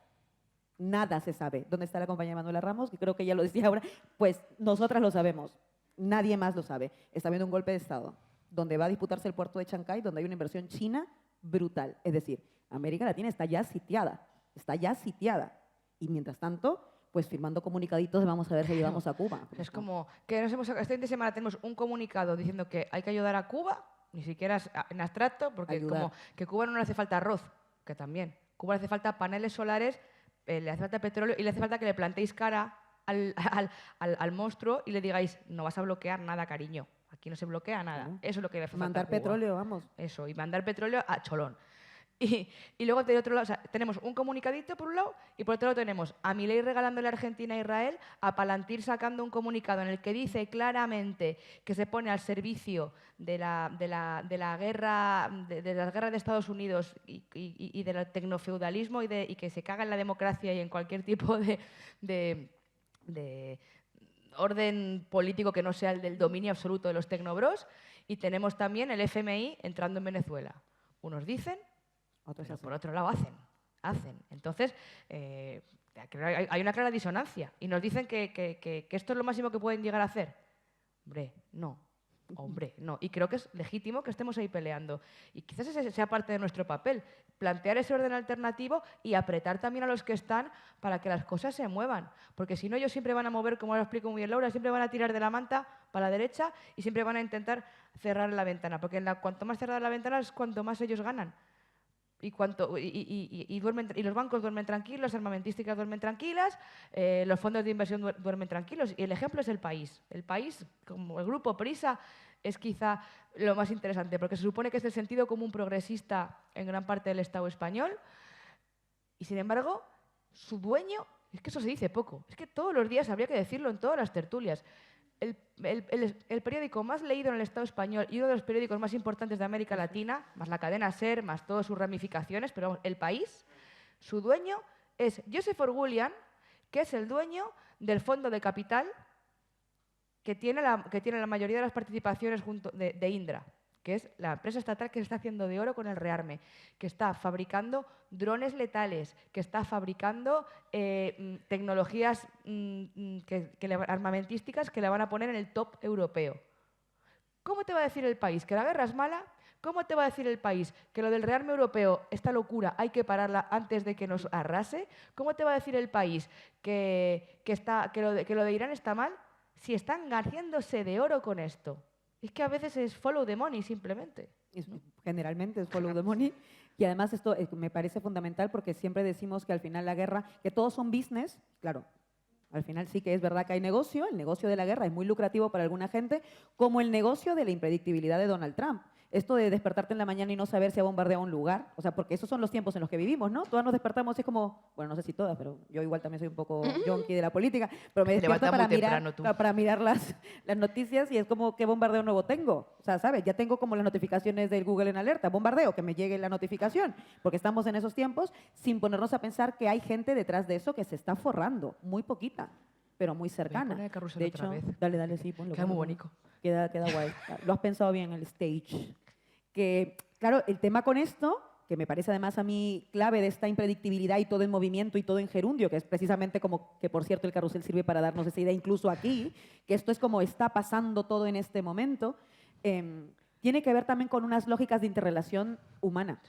Speaker 1: Nada se sabe. ¿Dónde está la compañera Manuela Ramos? Que creo que ya lo decía ahora. Pues nosotras lo sabemos. Nadie más lo sabe. Está habiendo un golpe de Estado donde va a disputarse el puerto de Chancay, donde hay una inversión china brutal. Es decir, América Latina está ya sitiada. Está ya sitiada. Y mientras tanto, pues firmando comunicaditos de vamos a ver si ayudamos a Cuba.
Speaker 2: Es como que este fin de semana tenemos un comunicado diciendo que hay que ayudar a Cuba, ni siquiera en abstracto, porque
Speaker 1: Ayudar.
Speaker 2: como que a Cuba no le hace falta arroz, que también. Cuba le hace falta paneles solares, le hace falta petróleo y le hace falta que le plantéis cara al monstruo y le digáis, no vas a bloquear nada, cariño. Aquí no se bloquea nada.
Speaker 1: Claro.
Speaker 2: Eso es lo que le hace falta
Speaker 1: Mandar
Speaker 2: a Cuba.
Speaker 1: petróleo, vamos.
Speaker 2: Eso, y mandar petróleo a cholón. Y luego de otro lado, o sea, tenemos un comunicadito por un lado y por otro lado tenemos a Milei regalándole a Argentina a Israel, a Palantir sacando un comunicado en el que dice claramente que se pone al servicio de la guerra, de las guerras de Estados Unidos y del tecnofeudalismo y que se caga en la democracia y en cualquier tipo de orden político que no sea el del dominio absoluto de los tecnobros. Y tenemos también el FMI entrando en Venezuela. Unos dicen, pero por otro lado hacen. Entonces, hay una clara disonancia. Y nos dicen que esto es lo máximo que pueden llegar a hacer. Hombre, no. Y creo que es legítimo que estemos ahí peleando. Y quizás ese sea parte de nuestro papel. Plantear ese orden alternativo y apretar también a los que están para que las cosas se muevan. Porque si no, ellos siempre van a mover, como lo explico muy bien Laura, siempre van a tirar de la manta para la derecha y siempre van a intentar cerrar la ventana. Porque cuanto más cerrada la ventana es cuanto más ellos ganan. Y los bancos duermen tranquilos, las armamentísticas duermen tranquilas, los fondos de inversión duermen tranquilos. Y el ejemplo es el país. El país, como el grupo Prisa, es quizá lo más interesante, porque se supone que es el sentido común progresista en gran parte del Estado español. Y sin embargo, su dueño, es que eso se dice poco, es que todos los días habría que decirlo en todas las tertulias. El periódico más leído en el Estado español y uno de los periódicos más importantes de América Latina, más la cadena SER, más todas sus ramificaciones, pero vamos, El País, su dueño es Joseph Orwellian, que es el dueño del fondo de capital que tiene la mayoría de las participaciones de Indra, que es la empresa estatal que se está haciendo de oro con el rearme, que está fabricando drones letales, que está fabricando tecnologías armamentísticas que la van a poner en el top europeo. ¿Cómo te va a decir el país que la guerra es mala? ¿Cómo te va a decir el país que lo del rearme europeo, esta locura, hay que pararla antes de que nos arrase? ¿Cómo te va a decir el país que lo de Irán está mal si están haciéndose de oro con esto? Es que a veces es follow the money, simplemente.
Speaker 1: Generalmente es follow the money. Y además esto me parece fundamental porque siempre decimos que al final la guerra, que todos son business, claro, al final sí que es verdad que hay negocio, el negocio de la guerra es muy lucrativo para alguna gente, como el negocio de la impredictibilidad de Donald Trump. Esto de despertarte en la mañana y no saber si ha bombardeado un lugar, o sea, porque esos son los tiempos en los que vivimos, ¿no? Todas nos despertamos y es como, bueno, no sé si todas, pero yo igual también soy un poco yonki de la política, pero me despierto para mirar las noticias y es como, ¿qué bombardeo nuevo tengo? O sea, ¿sabes? Ya tengo como las notificaciones del Google en alerta, bombardeo, que me llegue la notificación, porque estamos en esos tiempos sin ponernos a pensar que hay gente detrás de eso que se está forrando, muy poquita, pero muy cercana.
Speaker 2: De hecho,
Speaker 1: dale, sí, ponlo.
Speaker 2: Queda muy bonito.
Speaker 1: Queda guay. Lo has pensado bien, el stage. Que, claro, el tema con esto, que me parece además a mí clave de esta impredictibilidad y todo en movimiento y todo en gerundio, que es precisamente como que, por cierto, el carrusel sirve para darnos esa idea incluso aquí, que esto es como está pasando todo en este momento, tiene que ver también con unas lógicas de interrelación humana.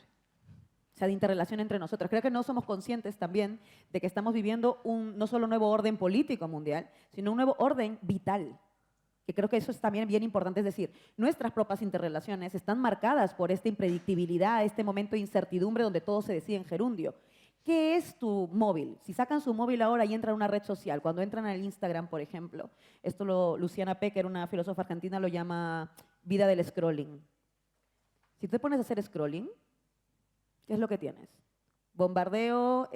Speaker 1: O sea, de interrelación entre nosotros. Creo que no somos conscientes también de que estamos viviendo no solo un nuevo orden político mundial, sino un nuevo orden vital. Que creo que eso es también bien importante, es decir, nuestras propias interrelaciones están marcadas por esta impredictibilidad, este momento de incertidumbre donde todo se decide en gerundio. ¿Qué es tu móvil? Si sacan su móvil ahora y entran a una red social, cuando entran al Instagram, por ejemplo, Luciana Pecker, una filósofa argentina, lo llama vida del scrolling. Si te pones a hacer scrolling, ¿qué es lo que tienes? Bombardeo,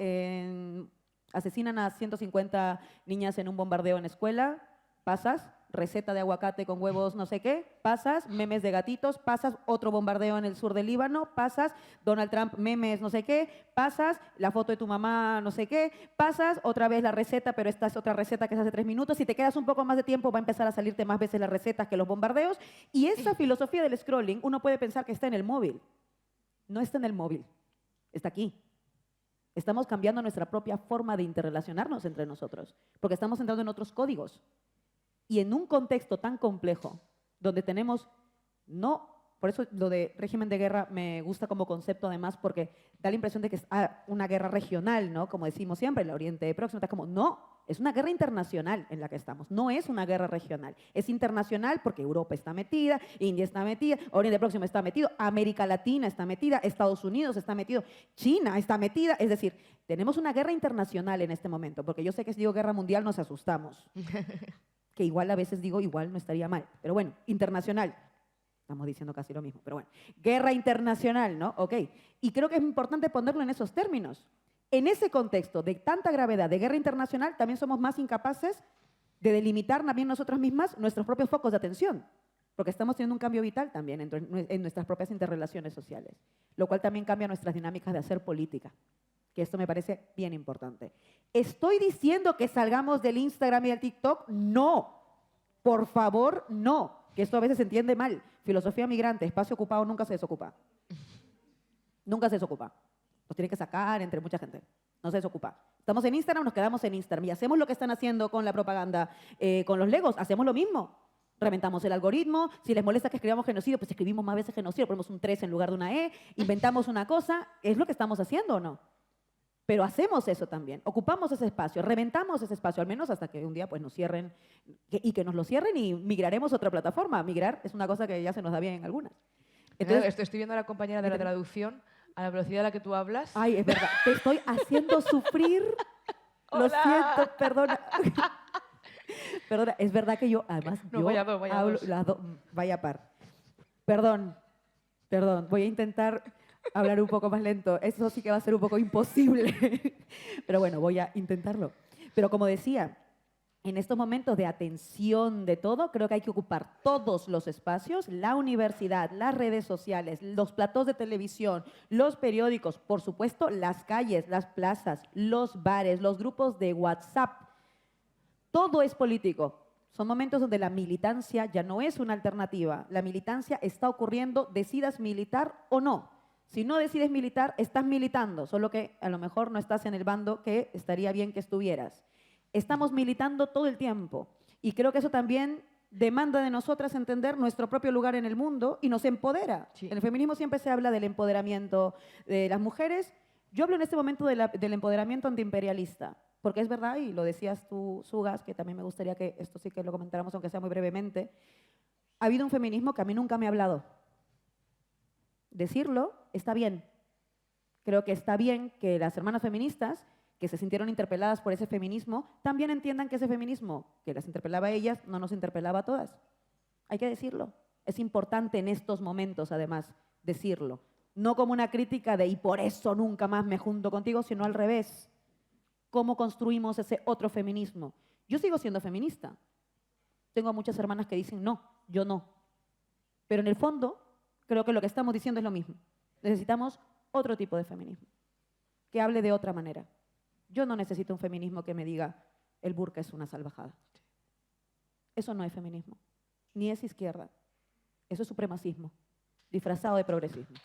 Speaker 1: asesinan a 150 niñas en un bombardeo en escuela, pasas, receta de aguacate con huevos no sé qué, pasas, memes de gatitos, pasas otro bombardeo en el sur del Líbano, pasas Donald Trump, memes no sé qué, pasas la foto de tu mamá no sé qué, pasas otra vez la receta, pero esta es otra receta que es hace 3 minutos. Si te quedas un poco más de tiempo va a empezar a salirte más veces las recetas que los bombardeos. Y esa filosofía del scrolling, uno puede pensar que está en el móvil. No está en el móvil, está aquí. Estamos cambiando nuestra propia forma de interrelacionarnos entre nosotros, porque estamos entrando en otros códigos. Y en un contexto tan complejo, donde tenemos, no, por eso lo de régimen de guerra me gusta como concepto además, porque da la impresión de que es una guerra regional, ¿no? Como decimos siempre, el Oriente Próximo, está como, no, es una guerra internacional en la que estamos, no es una guerra regional. Es internacional porque Europa está metida, India está metida, Oriente Próximo está metido, América Latina está metida, Estados Unidos está metido, China está metida. Es decir, tenemos una guerra internacional en este momento, porque yo sé que si digo guerra mundial nos asustamos. Que igual a veces digo, igual no estaría mal. Pero bueno, internacional. Estamos diciendo casi lo mismo, pero bueno. Guerra internacional, ¿no? Ok. Y creo que es importante ponerlo en esos términos. En ese contexto de tanta gravedad de guerra internacional, también somos más incapaces de delimitar también nosotras mismas nuestros propios focos de atención, porque estamos teniendo un cambio vital también en nuestras propias interrelaciones sociales, lo cual también cambia nuestras dinámicas de hacer política, que esto me parece bien importante. ¿Estoy diciendo que salgamos del Instagram y del TikTok? No, por favor, no, que esto a veces se entiende mal. Filosofía migrante, espacio ocupado nunca se desocupa. Nunca se desocupa. Nos tienen que sacar entre mucha gente. No se desocupa. Estamos en Instagram, nos quedamos en Instagram y hacemos lo que están haciendo con la propaganda, con los Legos, hacemos lo mismo. Reventamos el algoritmo, si les molesta que escribamos genocidio, pues escribimos más veces genocidio, ponemos un 3 en lugar de una E, inventamos una cosa, ¿es lo que estamos haciendo o no? Pero hacemos eso también, ocupamos ese espacio, reventamos ese espacio, al menos hasta que un día pues, nos cierren y que nos lo cierren y migraremos a otra plataforma. Migrar es una cosa que ya se nos da bien en algunas.
Speaker 2: Entonces, estoy viendo a la compañera de la traducción a la velocidad a la que tú hablas.
Speaker 1: Ay, es verdad, te estoy haciendo sufrir. Lo siento, perdona. Perdona, es verdad que yo, además,
Speaker 2: No,
Speaker 1: yo
Speaker 2: vaya dos, vaya
Speaker 1: hablo,
Speaker 2: dos.
Speaker 1: vaya par. Perdón, voy a intentar hablar un poco más lento. Eso sí que va a ser un poco imposible. Pero bueno, voy a intentarlo. Pero como decía, en estos momentos de atención de todo, creo que hay que ocupar todos los espacios, la universidad, las redes sociales, los platós de televisión, los periódicos, por supuesto, las calles, las plazas, los bares, los grupos de WhatsApp. Todo es político. Son momentos donde la militancia ya no es una alternativa. La militancia está ocurriendo, decidas militar o no. Si no decides militar, estás militando, solo que a lo mejor no estás en el bando que estaría bien que estuvieras. Estamos militando todo el tiempo y creo que eso también demanda de nosotras entender nuestro propio lugar en el mundo y nos empodera.
Speaker 2: Sí.
Speaker 1: En el feminismo siempre se habla del empoderamiento de las mujeres. Yo hablo en este momento del empoderamiento antiimperialista, porque es verdad, y lo decías tú, Sugas, que también me gustaría que esto sí que lo comentáramos, aunque sea muy brevemente, ha habido un feminismo que a mí nunca me ha hablado. Decirlo está bien. Creo que está bien que las hermanas feministas que se sintieron interpeladas por ese feminismo, también entiendan que ese feminismo que las interpelaba a ellas no nos interpelaba a todas. Hay que decirlo. Es importante en estos momentos, además, decirlo. No como una crítica de y por eso nunca más me junto contigo, sino al revés. ¿Cómo construimos ese otro feminismo? Yo sigo siendo feminista. Tengo a muchas hermanas que dicen no, yo no. Pero en el fondo, creo que lo que estamos diciendo es lo mismo. Necesitamos otro tipo de feminismo, que hable de otra manera. Yo no necesito un feminismo que me diga el burka es una salvajada. Eso no es feminismo, ni es izquierda. Eso es supremacismo, disfrazado de progresismo.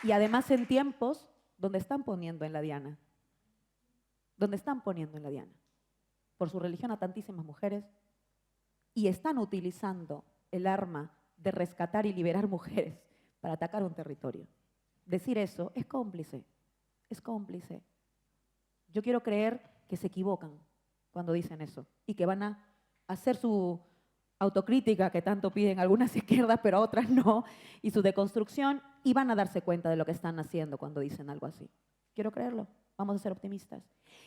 Speaker 1: Y además en tiempos donde están poniendo en la diana, por su religión a tantísimas mujeres, y están utilizando el arma de rescatar y liberar mujeres para atacar un territorio. Decir eso es cómplice, es cómplice. Yo quiero creer que se equivocan cuando dicen eso y que van a hacer su autocrítica que tanto piden algunas izquierdas, pero otras no, y su deconstrucción, y van a darse cuenta de lo que están haciendo cuando dicen algo así. Quiero creerlo, vamos a ser optimistas.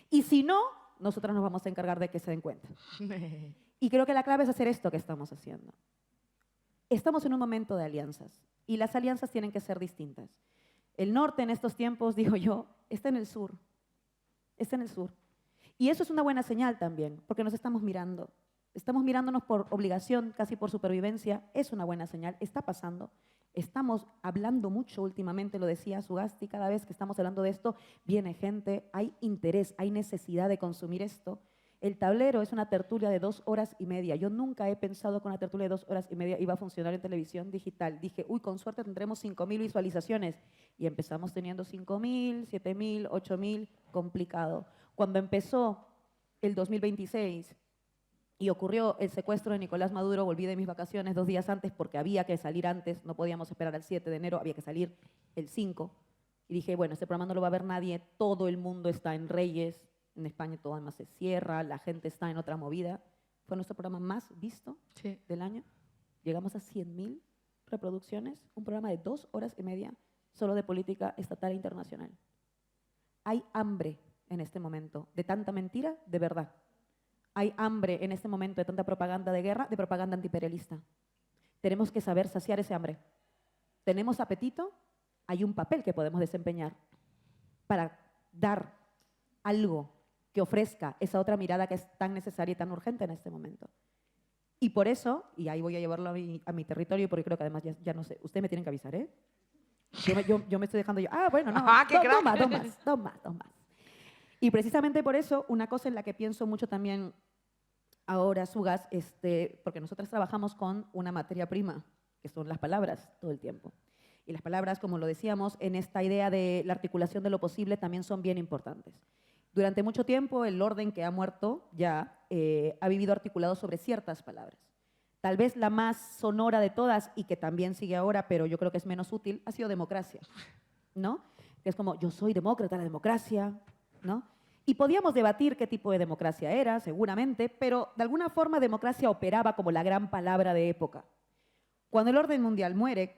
Speaker 1: Y si no, nosotras nos vamos a encargar de que se den cuenta. Y creo que la clave es hacer esto que estamos haciendo. Estamos en un momento de alianzas, y las alianzas tienen que ser distintas. El norte en estos tiempos, digo yo, está en el sur. está en el sur. Y eso es una buena señal también, porque nos estamos mirando. Estamos mirándonos por obligación, casi por supervivencia. Es una buena señal, está pasando. Estamos hablando mucho últimamente, lo decía Sugasti, cada vez que estamos hablando de esto, viene gente, hay interés, hay necesidad de consumir esto. El tablero es una tertulia de 2 horas y media. Yo nunca he pensado que una tertulia de 2 horas y media iba a funcionar en televisión digital. Dije, uy, con suerte tendremos 5.000 visualizaciones. Y empezamos teniendo 5.000, 7.000, 8.000, complicado. Cuando empezó el 2026 y ocurrió el secuestro de Nicolás Maduro, volví de mis vacaciones 2 días antes porque había que salir antes, no podíamos esperar al 7 de enero, había que salir el 5. Y dije, bueno, este programa no lo va a ver nadie, todo el mundo está en Reyes, en España todo además se cierra, la gente está en otra movida. Fue nuestro programa más visto del año. Llegamos a 100.000 reproducciones, un programa de 2 horas y media solo de política estatal e internacional. Hay hambre en este momento de tanta mentira, de verdad. Hay hambre en este momento de tanta propaganda de guerra, de propaganda antiimperialista. Tenemos que saber saciar ese hambre. ¿Tenemos apetito? Hay un papel que podemos desempeñar para dar algo que ofrezca esa otra mirada que es tan necesaria y tan urgente en este momento. Y por eso, y ahí voy a llevarlo a mi territorio, porque creo que además ya no sé, ustedes me tienen que avisar, ¿eh? Yo me estoy dejando yo. Ah, bueno, no.
Speaker 2: ¡Ah, qué crack!
Speaker 1: Dos más. Y precisamente por eso, una cosa en la que pienso mucho también ahora, Sugas, porque nosotras trabajamos con una materia prima, que son las palabras todo el tiempo. Y las palabras, como lo decíamos, en esta idea de la articulación de lo posible también son bien importantes. Durante mucho tiempo, el orden que ha muerto ya ha vivido articulado sobre ciertas palabras. Tal vez la más sonora de todas, y que también sigue ahora, pero yo creo que es menos útil, ha sido democracia, ¿no? Que es como, yo soy demócrata, la democracia, ¿no? Y podíamos debatir qué tipo de democracia era, seguramente, pero de alguna forma democracia operaba como la gran palabra de época. Cuando el orden mundial muere,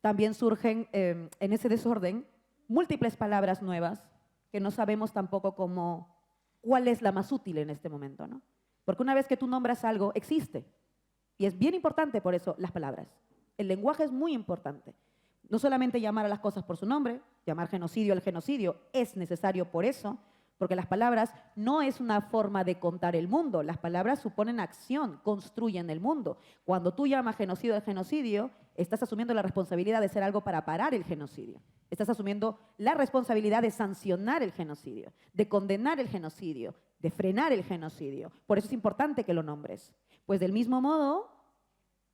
Speaker 1: también surgen en ese desorden múltiples palabras nuevas que no sabemos tampoco cuál es la más útil en este momento, ¿no? Porque una vez que tú nombras algo, existe. Y es bien importante por eso las palabras. El lenguaje es muy importante. No solamente llamar a las cosas por su nombre, llamar genocidio al genocidio, es necesario por eso, porque las palabras no es una forma de contar el mundo, las palabras suponen acción, construyen el mundo. Cuando tú llamas genocidio al genocidio, estás asumiendo la responsabilidad de ser algo para parar el genocidio. Estás asumiendo la responsabilidad de sancionar el genocidio, de condenar el genocidio, de frenar el genocidio. Por eso es importante que lo nombres. Pues del mismo modo,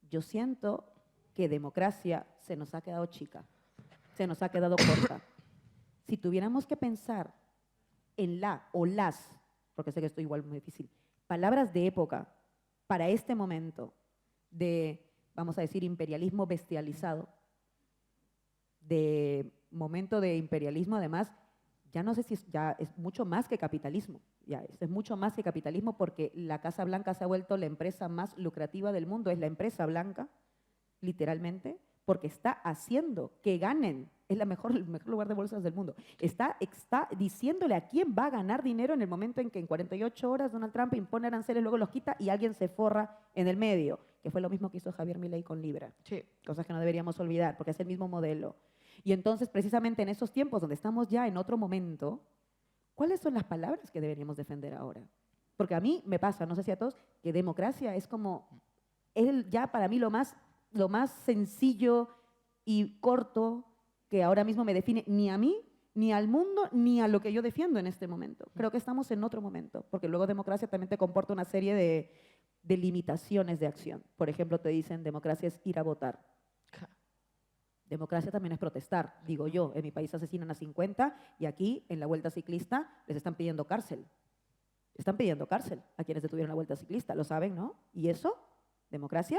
Speaker 1: yo siento que democracia se nos ha quedado chica, se nos ha quedado corta. Si tuviéramos que pensar en la o las, porque sé que esto igual es muy difícil, palabras de época para este momento de, vamos a decir, imperialismo bestializado, de momento de imperialismo, además, ya no sé si ya es mucho más que capitalismo, es mucho más que capitalismo porque la Casa Blanca se ha vuelto la empresa más lucrativa del mundo, es la empresa blanca, literalmente, porque está haciendo que ganen, es el mejor lugar de bolsas del mundo, está diciéndole a quién va a ganar dinero en el momento en que en 48 horas Donald Trump impone aranceles, luego los quita y alguien se forra en el medio, que fue lo mismo que hizo Javier Milei con Libra.
Speaker 2: Sí.
Speaker 1: Cosas que no deberíamos olvidar, porque es el mismo modelo. Y entonces, precisamente en esos tiempos donde estamos ya en otro momento, ¿cuáles son las palabras que deberíamos defender ahora? Porque a mí me pasa, no sé si a todos, que democracia es como, ya para mí lo más sencillo y corto que ahora mismo me define ni a mí, ni al mundo, ni a lo que yo defiendo en este momento. Creo que estamos en otro momento, porque luego democracia también te comporta una serie de limitaciones de acción. Por ejemplo, te dicen democracia es ir a votar. Democracia también es protestar, digo yo. En mi país asesinan a 50 y aquí, en la Vuelta Ciclista, les están pidiendo cárcel. Están pidiendo cárcel a quienes detuvieron la Vuelta Ciclista, lo saben, ¿no? ¿Y eso? ¿Democracia?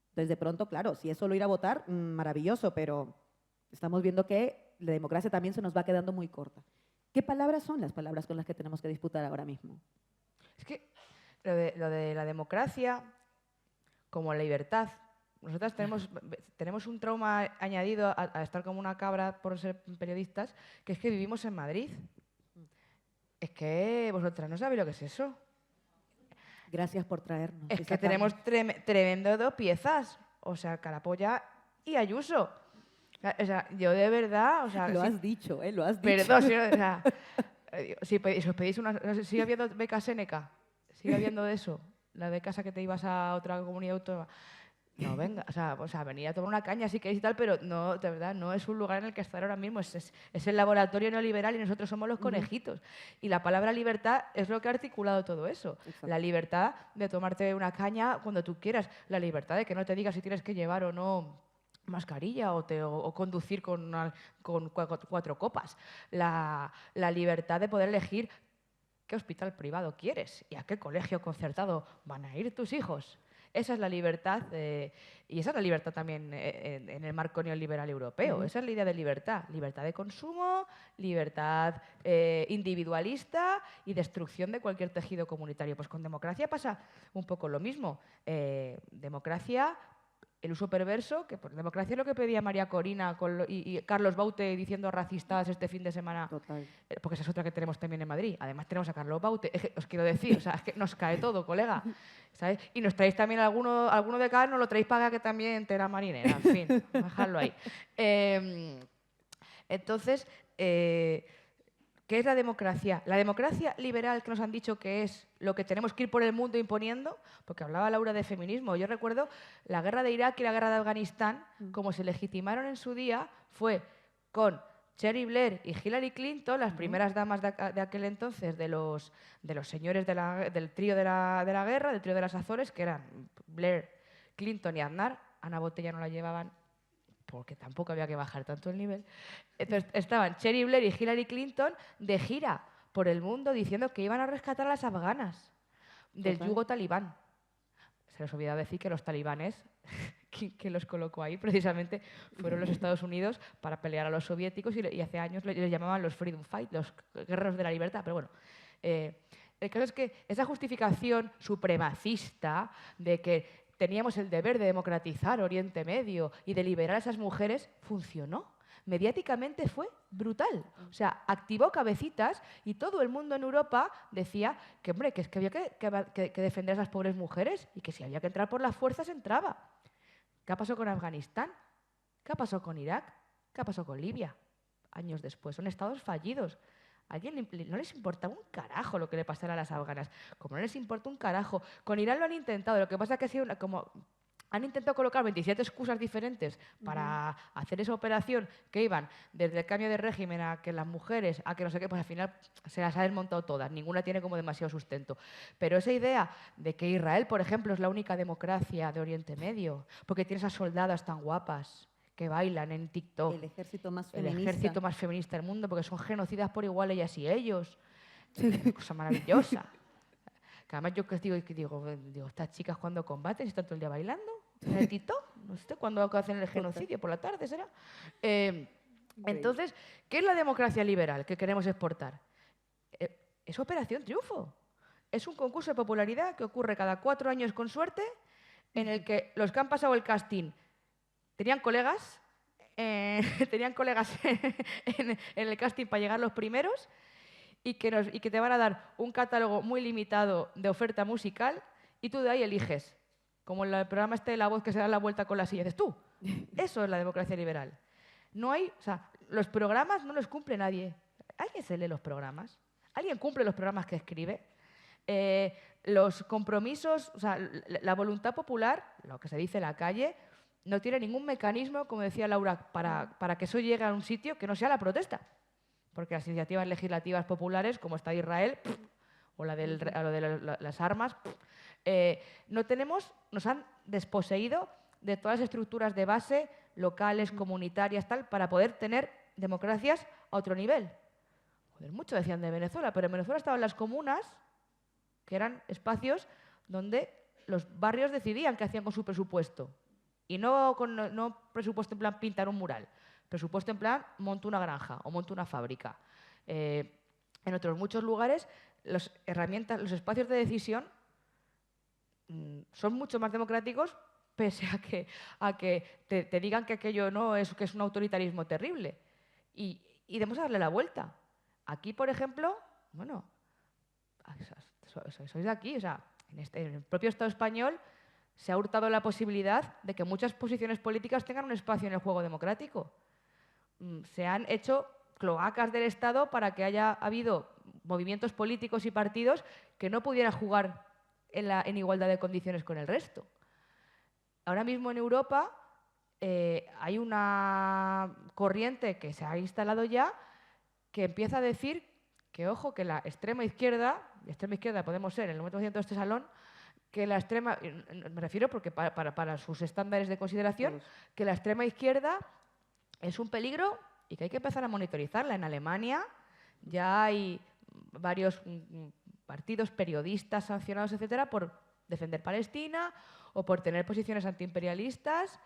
Speaker 1: Entonces, de pronto, claro, si es solo ir a votar, maravilloso, pero estamos viendo que la democracia también se nos va quedando muy corta. ¿Qué palabras son las palabras con las que tenemos que disputar ahora mismo?
Speaker 2: Es que lo de la democracia, como la libertad, nosotras tenemos un trauma añadido a estar como una cabra por ser periodistas, que es que vivimos en Madrid. Es que vosotras no sabéis lo que es eso.
Speaker 1: Gracias por traernos.
Speaker 2: Es que tenemos tremendo 2 piezas, o sea, Carapolla y Ayuso. O sea, yo de verdad, o sea,
Speaker 1: Lo
Speaker 2: sí,
Speaker 1: has dicho, lo has dicho.
Speaker 2: perdón, sí, o sea, Si os pedís una... No sé, ¿sigue habiendo beca Séneca? ¿Sigue habiendo de eso? La beca esa que te ibas a otra comunidad autónoma. No, venga, o sea, venir a tomar una caña si queréis y tal, pero no, de verdad, no es un lugar en el que estar ahora mismo. Es el laboratorio neoliberal y nosotros somos los conejitos. Y la palabra libertad es lo que ha articulado todo eso.
Speaker 1: Exacto.
Speaker 2: La libertad de tomarte una caña cuando tú quieras. La libertad de que no te digas si tienes que llevar o no mascarilla o conducir con 4 copas. La libertad de poder elegir qué hospital privado quieres y a qué colegio concertado van a ir tus hijos. Esa es la libertad, y esa es la libertad también en el marco neoliberal europeo. Esa es la idea de libertad. Libertad de consumo, libertad individualista y destrucción de cualquier tejido comunitario. Pues con democracia pasa un poco lo mismo. Democracia, el uso perverso, que por democracia es lo que pedía María Corina y Carlos Baute diciendo racistas este fin de semana.
Speaker 1: Total.
Speaker 2: Porque esa es otra que tenemos también en Madrid. Además tenemos a Carlos Baute. Es que, os quiero decir, o sea, es que nos cae todo, colega. ¿Sabes? Y nos traéis también alguno de cada, nos lo traéis para que también tela marinera. En fin, dejadlo ahí. Entonces, ¿qué es la democracia? La democracia liberal que nos han dicho que es lo que tenemos que ir por el mundo imponiendo, porque hablaba Laura de feminismo. Yo recuerdo la guerra de Irak y la guerra de Afganistán, como se legitimaron en su día, fue con Chery Blair y Hillary Clinton, las primeras damas de aquel entonces, de los señores del trío de la guerra, del trío de las Azores, que eran Blair, Clinton y Aznar. Ana Botella no la llevaban porque tampoco había que bajar tanto el nivel. Entonces estaban Chery Blair y Hillary Clinton de gira por el mundo diciendo que iban a rescatar a las afganas del yugo talibán. Se les olvidaba decir que los talibanes, que los colocó ahí precisamente, fueron los Estados Unidos para pelear a los soviéticos y hace años les llamaban los Freedom Fight, los guerreros de la libertad. Pero bueno, el caso es que esa justificación supremacista de que teníamos el deber de democratizar Oriente Medio y de liberar a esas mujeres, funcionó. Mediáticamente fue brutal. O sea, activó cabecitas y todo el mundo en Europa decía que, hombre, que es que había que defender a esas pobres mujeres y que si había que entrar por las fuerzas, entraba. ¿Qué pasó con Afganistán? ¿Qué pasó con Irak? ¿Qué pasó con Libia? Años después. Son estados fallidos. A alguien no les importa un carajo lo que le pasara a las afganas. Como no les importa un carajo. Con Irán lo han intentado. Lo que pasa es que ha sido como han intentado colocar 27 excusas diferentes para hacer esa operación que iban desde el cambio de régimen a que las mujeres, a que no sé qué, pues al final se las ha desmontado todas. Ninguna tiene como demasiado sustento. Pero esa idea de que Israel, por ejemplo, es la única democracia de Oriente Medio, porque tiene esas soldadas tan guapas que bailan en TikTok.
Speaker 1: El ejército más
Speaker 2: El
Speaker 1: feminista.
Speaker 2: ejército más feminista del mundo, porque son genocidas por igual ellas y ellos. Es una cosa maravillosa. Que además yo digo, estas chicas cuando combaten están todo el día bailando en el TikTok, no sé cuándo hacen el genocidio, por la tarde será. Entonces, ¿qué es la democracia liberal que queremos exportar? Es Operación Triunfo. Es un concurso de popularidad que ocurre cada 4 años con suerte, en el que los que han pasado el casting tenían colegas en el casting para llegar los primeros y que te van a dar un catálogo muy limitado de oferta musical y tú de ahí eliges. Como el programa este de La Voz que se da la vuelta con la silla. Dices tú, eso es la democracia liberal. No hay, o sea, los programas no los cumple nadie. ¿Alguien se lee los programas? ¿Alguien cumple los programas que escribe? Los compromisos, o sea, la voluntad popular, lo que se dice en la calle, no tiene ningún mecanismo, como decía Laura, para que eso llegue a un sitio que no sea la protesta. Porque las iniciativas legislativas populares, como está Israel, o lo de las armas, nos han desposeído de todas las estructuras de base, locales, comunitarias, tal, para poder tener democracias a otro nivel. Joder, mucho decían de Venezuela, pero en Venezuela estaban las comunas, que eran espacios donde los barrios decidían qué hacían con su presupuesto. Y no presupuesto en plan pintar un mural, presupuesto en plan monto una granja o monto una fábrica. En otros muchos lugares, los espacios de decisión son mucho más democráticos pese a que te digan que aquello no es, que es un autoritarismo terrible. Y debemos darle la vuelta. Aquí, por ejemplo, bueno, sois de aquí, o sea, en el propio Estado español se ha hurtado la posibilidad de que muchas posiciones políticas tengan un espacio en el juego democrático. Se han hecho cloacas del Estado para que haya habido movimientos políticos y partidos que no pudieran jugar en igualdad de condiciones con el resto. Ahora mismo en Europa hay una corriente que se ha instalado ya que empieza a decir que, ojo, que la extrema izquierda podemos ser en el 90% de este salón, que la extrema, me refiero porque para sus estándares de consideración, que la extrema izquierda es un peligro y que hay que empezar a monitorizarla. En Alemania ya hay varios partidos, periodistas sancionados, etcétera, por defender Palestina o por tener posiciones antiimperialistas,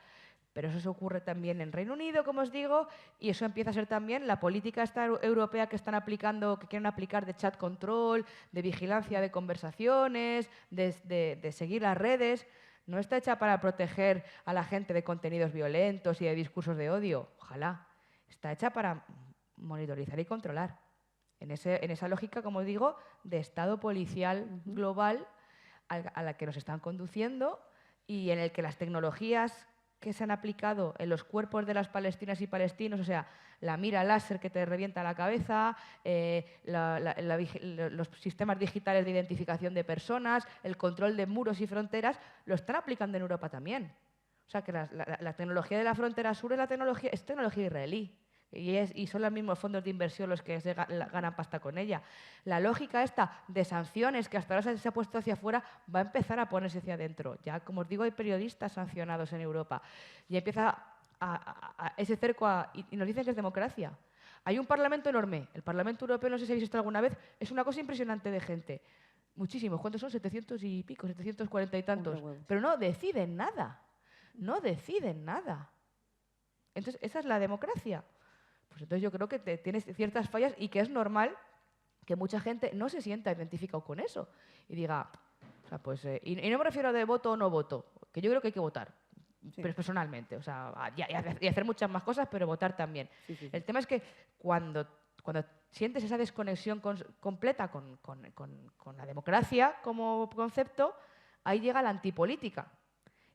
Speaker 2: pero eso se ocurre también en Reino Unido, como os digo, y eso empieza a ser también la política esta europea que están aplicando, que quieren aplicar de chat control, de vigilancia de conversaciones, de seguir las redes. No está hecha para proteger a la gente de contenidos violentos y de discursos de odio, ojalá. Está hecha para monitorizar y controlar. En esa lógica, como digo, de Estado policial global a la que nos están conduciendo y en el que las tecnologías que se han aplicado en los cuerpos de las palestinas y palestinos, o sea, la mira láser que te revienta la cabeza, los sistemas digitales de identificación de personas, el control de muros y fronteras, lo están aplicando en Europa también. O sea, que la tecnología de la frontera sur es tecnología israelí. Y son los mismos fondos de inversión los que ganan pasta con ella. La lógica esta de sanciones que hasta ahora se ha puesto hacia afuera va a empezar a ponerse hacia adentro. Ya, como os digo, hay periodistas sancionados en Europa. Y empieza ese cerco y nos dicen que es democracia. Hay un parlamento enorme. El Parlamento Europeo, no sé si habéis visto alguna vez, es una cosa impresionante de gente. Muchísimos. ¿Cuántos son? 700 y pico, 740 y tantos. Pero no deciden nada. No deciden nada. Entonces, esa es la democracia. Pues entonces yo creo que tienes ciertas fallas y que es normal que mucha gente no se sienta identificado con eso y diga, o sea, pues, y no me refiero a de voto o no voto, que yo creo que hay que votar, pero personalmente, o sea, y hacer muchas más cosas, pero votar también. Sí. El tema es que cuando sientes esa desconexión completa con la democracia como concepto, ahí llega la antipolítica.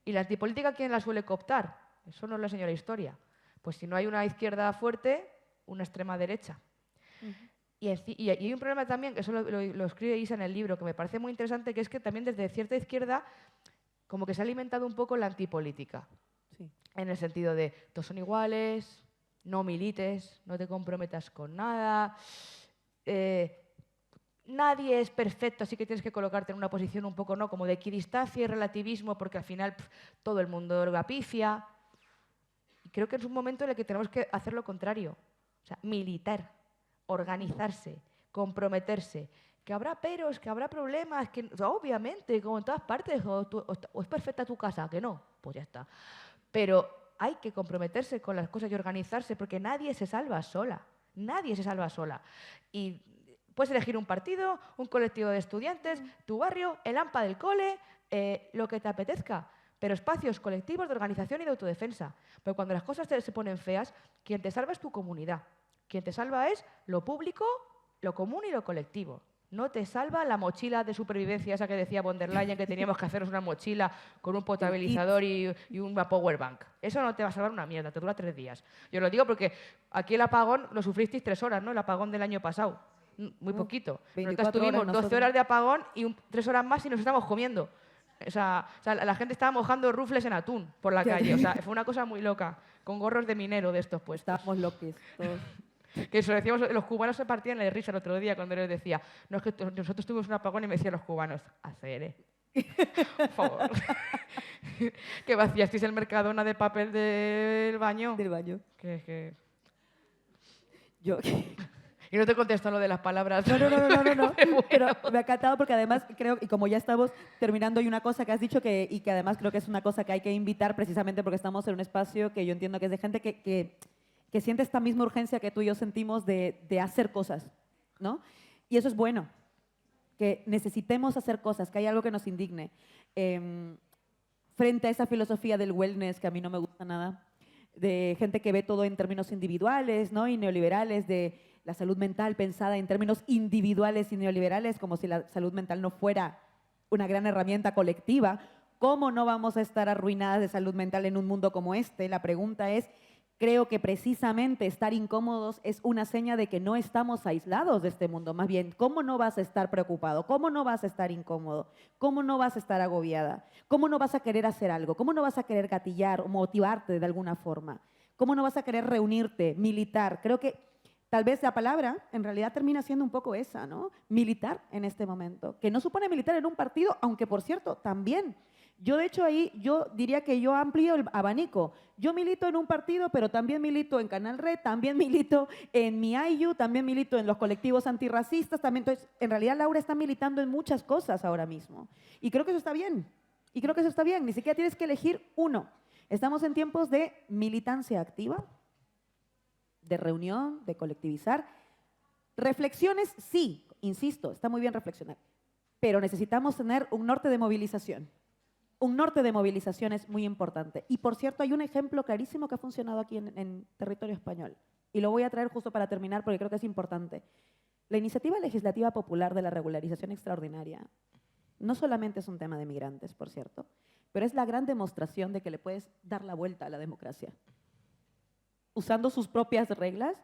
Speaker 2: ¿Y la antipolítica quién la suele cooptar? Eso nos lo enseñó la historia. Pues si no hay una izquierda fuerte, una extrema derecha. Y hay un problema también, que eso lo escribe Isa en el libro, que me parece muy interesante, que es que también desde cierta izquierda como que se ha alimentado un poco la antipolítica. Sí. En el sentido de, todos son iguales, no milites, no te comprometas con nada, nadie es perfecto, así que tienes que colocarte en una posición un poco, ¿no?, como de equidistancia y relativismo, porque al final todo el mundo lo pifia. Creo que es un momento en el que tenemos que hacer lo contrario. O sea, militar, organizarse, comprometerse. Que habrá peros, que habrá problemas, que obviamente, como en todas partes, o es perfecta tu casa, que no, pues ya está. Pero hay que comprometerse con las cosas y organizarse, porque nadie se salva sola. Nadie se salva sola. Y puedes elegir un partido, un colectivo de estudiantes, tu barrio, el AMPA del cole, lo que te apetezca. Pero espacios colectivos de organización y de autodefensa. Pero cuando las cosas se ponen feas, quien te salva es tu comunidad. Quien te salva es lo público, lo común y lo colectivo. No te salva la mochila de supervivencia, esa que decía von der Leyen, que teníamos que hacernos una mochila con un potabilizador y una power bank. Eso no te va a salvar una mierda, te dura 3 días. Yo lo digo porque aquí el apagón lo sufristeis 3 horas, ¿no? El apagón del año pasado. Muy poquito. Nosotros tuvimos 12 horas de apagón y 3 horas más y nos estamos comiendo. O sea, la gente estaba mojando rufles en atún por la calle. O sea, fue una cosa muy loca, con gorros de minero de estos puestos.
Speaker 1: Estábamos loquis todos.
Speaker 2: Que eso decíamos, los cubanos se partían de risa el otro día cuando les decía, no, es que nosotros tuvimos un apagón y me decían los cubanos, hacer, por favor. Que vaciasteis el Mercadona de papel del baño.
Speaker 1: Del baño.
Speaker 2: Yo... Y no te contesto lo de las palabras.
Speaker 1: No. Bueno. Pero me ha encantado porque además creo, y como ya estamos terminando, hay una cosa que has dicho y que además creo que es una cosa que hay que invitar precisamente porque estamos en un espacio que yo entiendo que es de gente que siente esta misma urgencia que tú y yo sentimos de hacer cosas, ¿no? Y eso es bueno, que necesitemos hacer cosas, que hay algo que nos indigne. Frente a esa filosofía del wellness que a mí no me gusta nada, de gente que ve todo en términos individuales, ¿no?, y neoliberales, de la salud mental pensada en términos individuales y neoliberales, como si la salud mental no fuera una gran herramienta colectiva. ¿Cómo no vamos a estar arruinadas de salud mental en un mundo como este? La pregunta es, Creo que precisamente estar incómodos es una seña de que no estamos aislados de este mundo. Más bien, ¿cómo no vas a estar preocupado? ¿Cómo no vas a estar incómodo? ¿Cómo no vas a estar agobiada? ¿Cómo no vas a querer hacer algo? ¿Cómo no vas a querer gatillar o motivarte de alguna forma? ¿Cómo no vas a querer reunirte, militar? Creo que tal vez la palabra en realidad termina siendo un poco esa, ¿no? Militar en este momento. Que no supone militar en un partido, aunque por cierto, también. Yo, de hecho, ahí yo diría que yo amplío el abanico. Yo milito en un partido, pero también milito en Canal Red, también milito en MIAYU, también milito en los colectivos antirracistas. También, entonces, en realidad, Laura está militando en muchas cosas ahora mismo. Y creo que eso está bien. Y creo que eso está bien. Ni siquiera tienes que elegir uno. Estamos en tiempos de militancia activa, de reunión, de colectivizar. Reflexiones, sí, insisto, está muy bien reflexionar. Pero necesitamos tener un norte de movilización. Un norte de movilización es muy importante. Y, por cierto, hay un ejemplo clarísimo que ha funcionado aquí en territorio español. Y lo voy a traer justo para terminar porque creo que es importante. La iniciativa legislativa popular de la regularización extraordinaria no solamente es un tema de migrantes, por cierto, pero es la gran demostración de que le puedes dar la vuelta a la democracia. Usando sus propias reglas,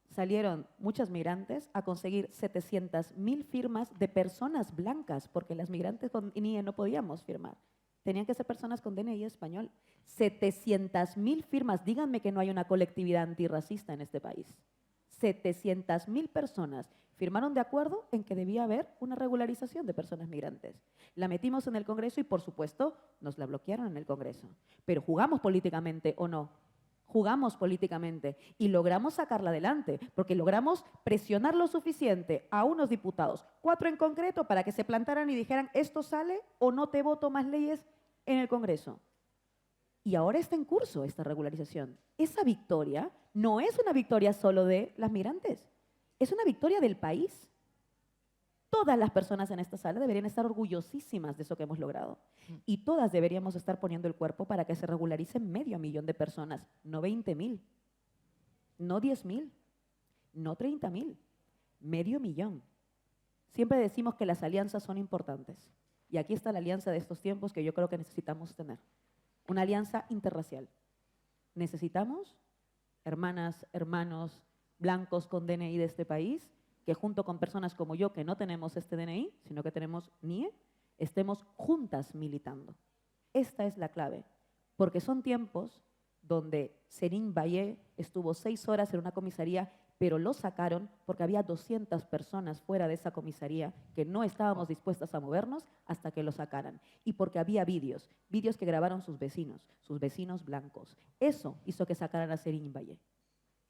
Speaker 1: salieron muchas migrantes a conseguir 700.000 firmas de personas blancas, porque las migrantes con NIE no podíamos firmar. Tenían que ser personas con DNI español. 700.000 firmas. Díganme que no hay una colectividad antirracista en este país. 700.000 personas firmaron de acuerdo en que debía haber una regularización de personas migrantes. La metimos en el Congreso y, por supuesto, nos la bloquearon en el Congreso. Pero ¿jugamos políticamente o no? Jugamos políticamente y logramos sacarla adelante, porque logramos presionar lo suficiente a unos diputados, 4 en concreto, para que se plantaran y dijeran, esto sale o no te voto más leyes en el Congreso. Y ahora está en curso esta regularización. Esa victoria no es una victoria solo de las migrantes, es una victoria del país. Todas las personas en esta sala deberían estar orgullosísimas de eso que hemos logrado. Y todas deberíamos estar poniendo el cuerpo para que se regularicen 500.000 de personas, no 20.000, no 10.000, no 30.000, 500.000. Siempre decimos que las alianzas son importantes. Y aquí está la alianza de estos tiempos que yo creo que necesitamos tener. Una alianza interracial. Necesitamos, hermanas, hermanos, blancos con DNI de este país, que junto con personas como yo, que no tenemos este DNI, sino que tenemos NIE, estemos juntas militando. Esta es la clave, porque son tiempos donde Serín Vallé estuvo 6 horas en una comisaría, pero lo sacaron porque había 200 personas fuera de esa comisaría que no estábamos dispuestas a movernos hasta que lo sacaran. Y porque había vídeos que grabaron sus vecinos blancos. Eso hizo que sacaran a Serín Vallé.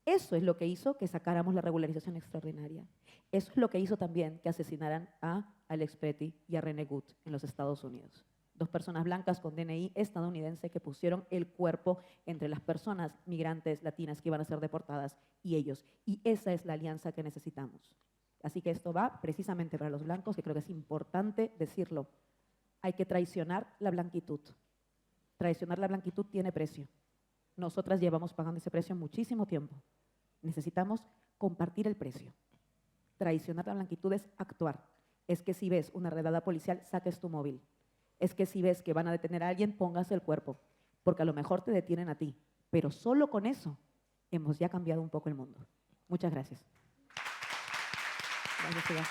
Speaker 1: Eso es lo que hizo que sacáramos la regularización extraordinaria. Eso es lo que hizo también que asesinaran a Alex Pretty y a René Gut en los Estados Unidos. 2 personas blancas con DNI estadounidense que pusieron el cuerpo entre las personas migrantes latinas que iban a ser deportadas y ellos. Y esa es la alianza que necesitamos. Así que esto va precisamente para los blancos, que creo que es importante decirlo. Hay que traicionar la blanquitud. Traicionar la blanquitud tiene precio. Nosotras llevamos pagando ese precio muchísimo tiempo. Necesitamos compartir el precio. Traicionar la blanquitud es actuar. Es que si ves una redada policial, saques tu móvil. Es que si ves que van a detener a alguien, pongas el cuerpo. Porque a lo mejor te detienen a ti. Pero solo con eso hemos ya cambiado un poco el mundo. Muchas gracias. Gracias, Eva.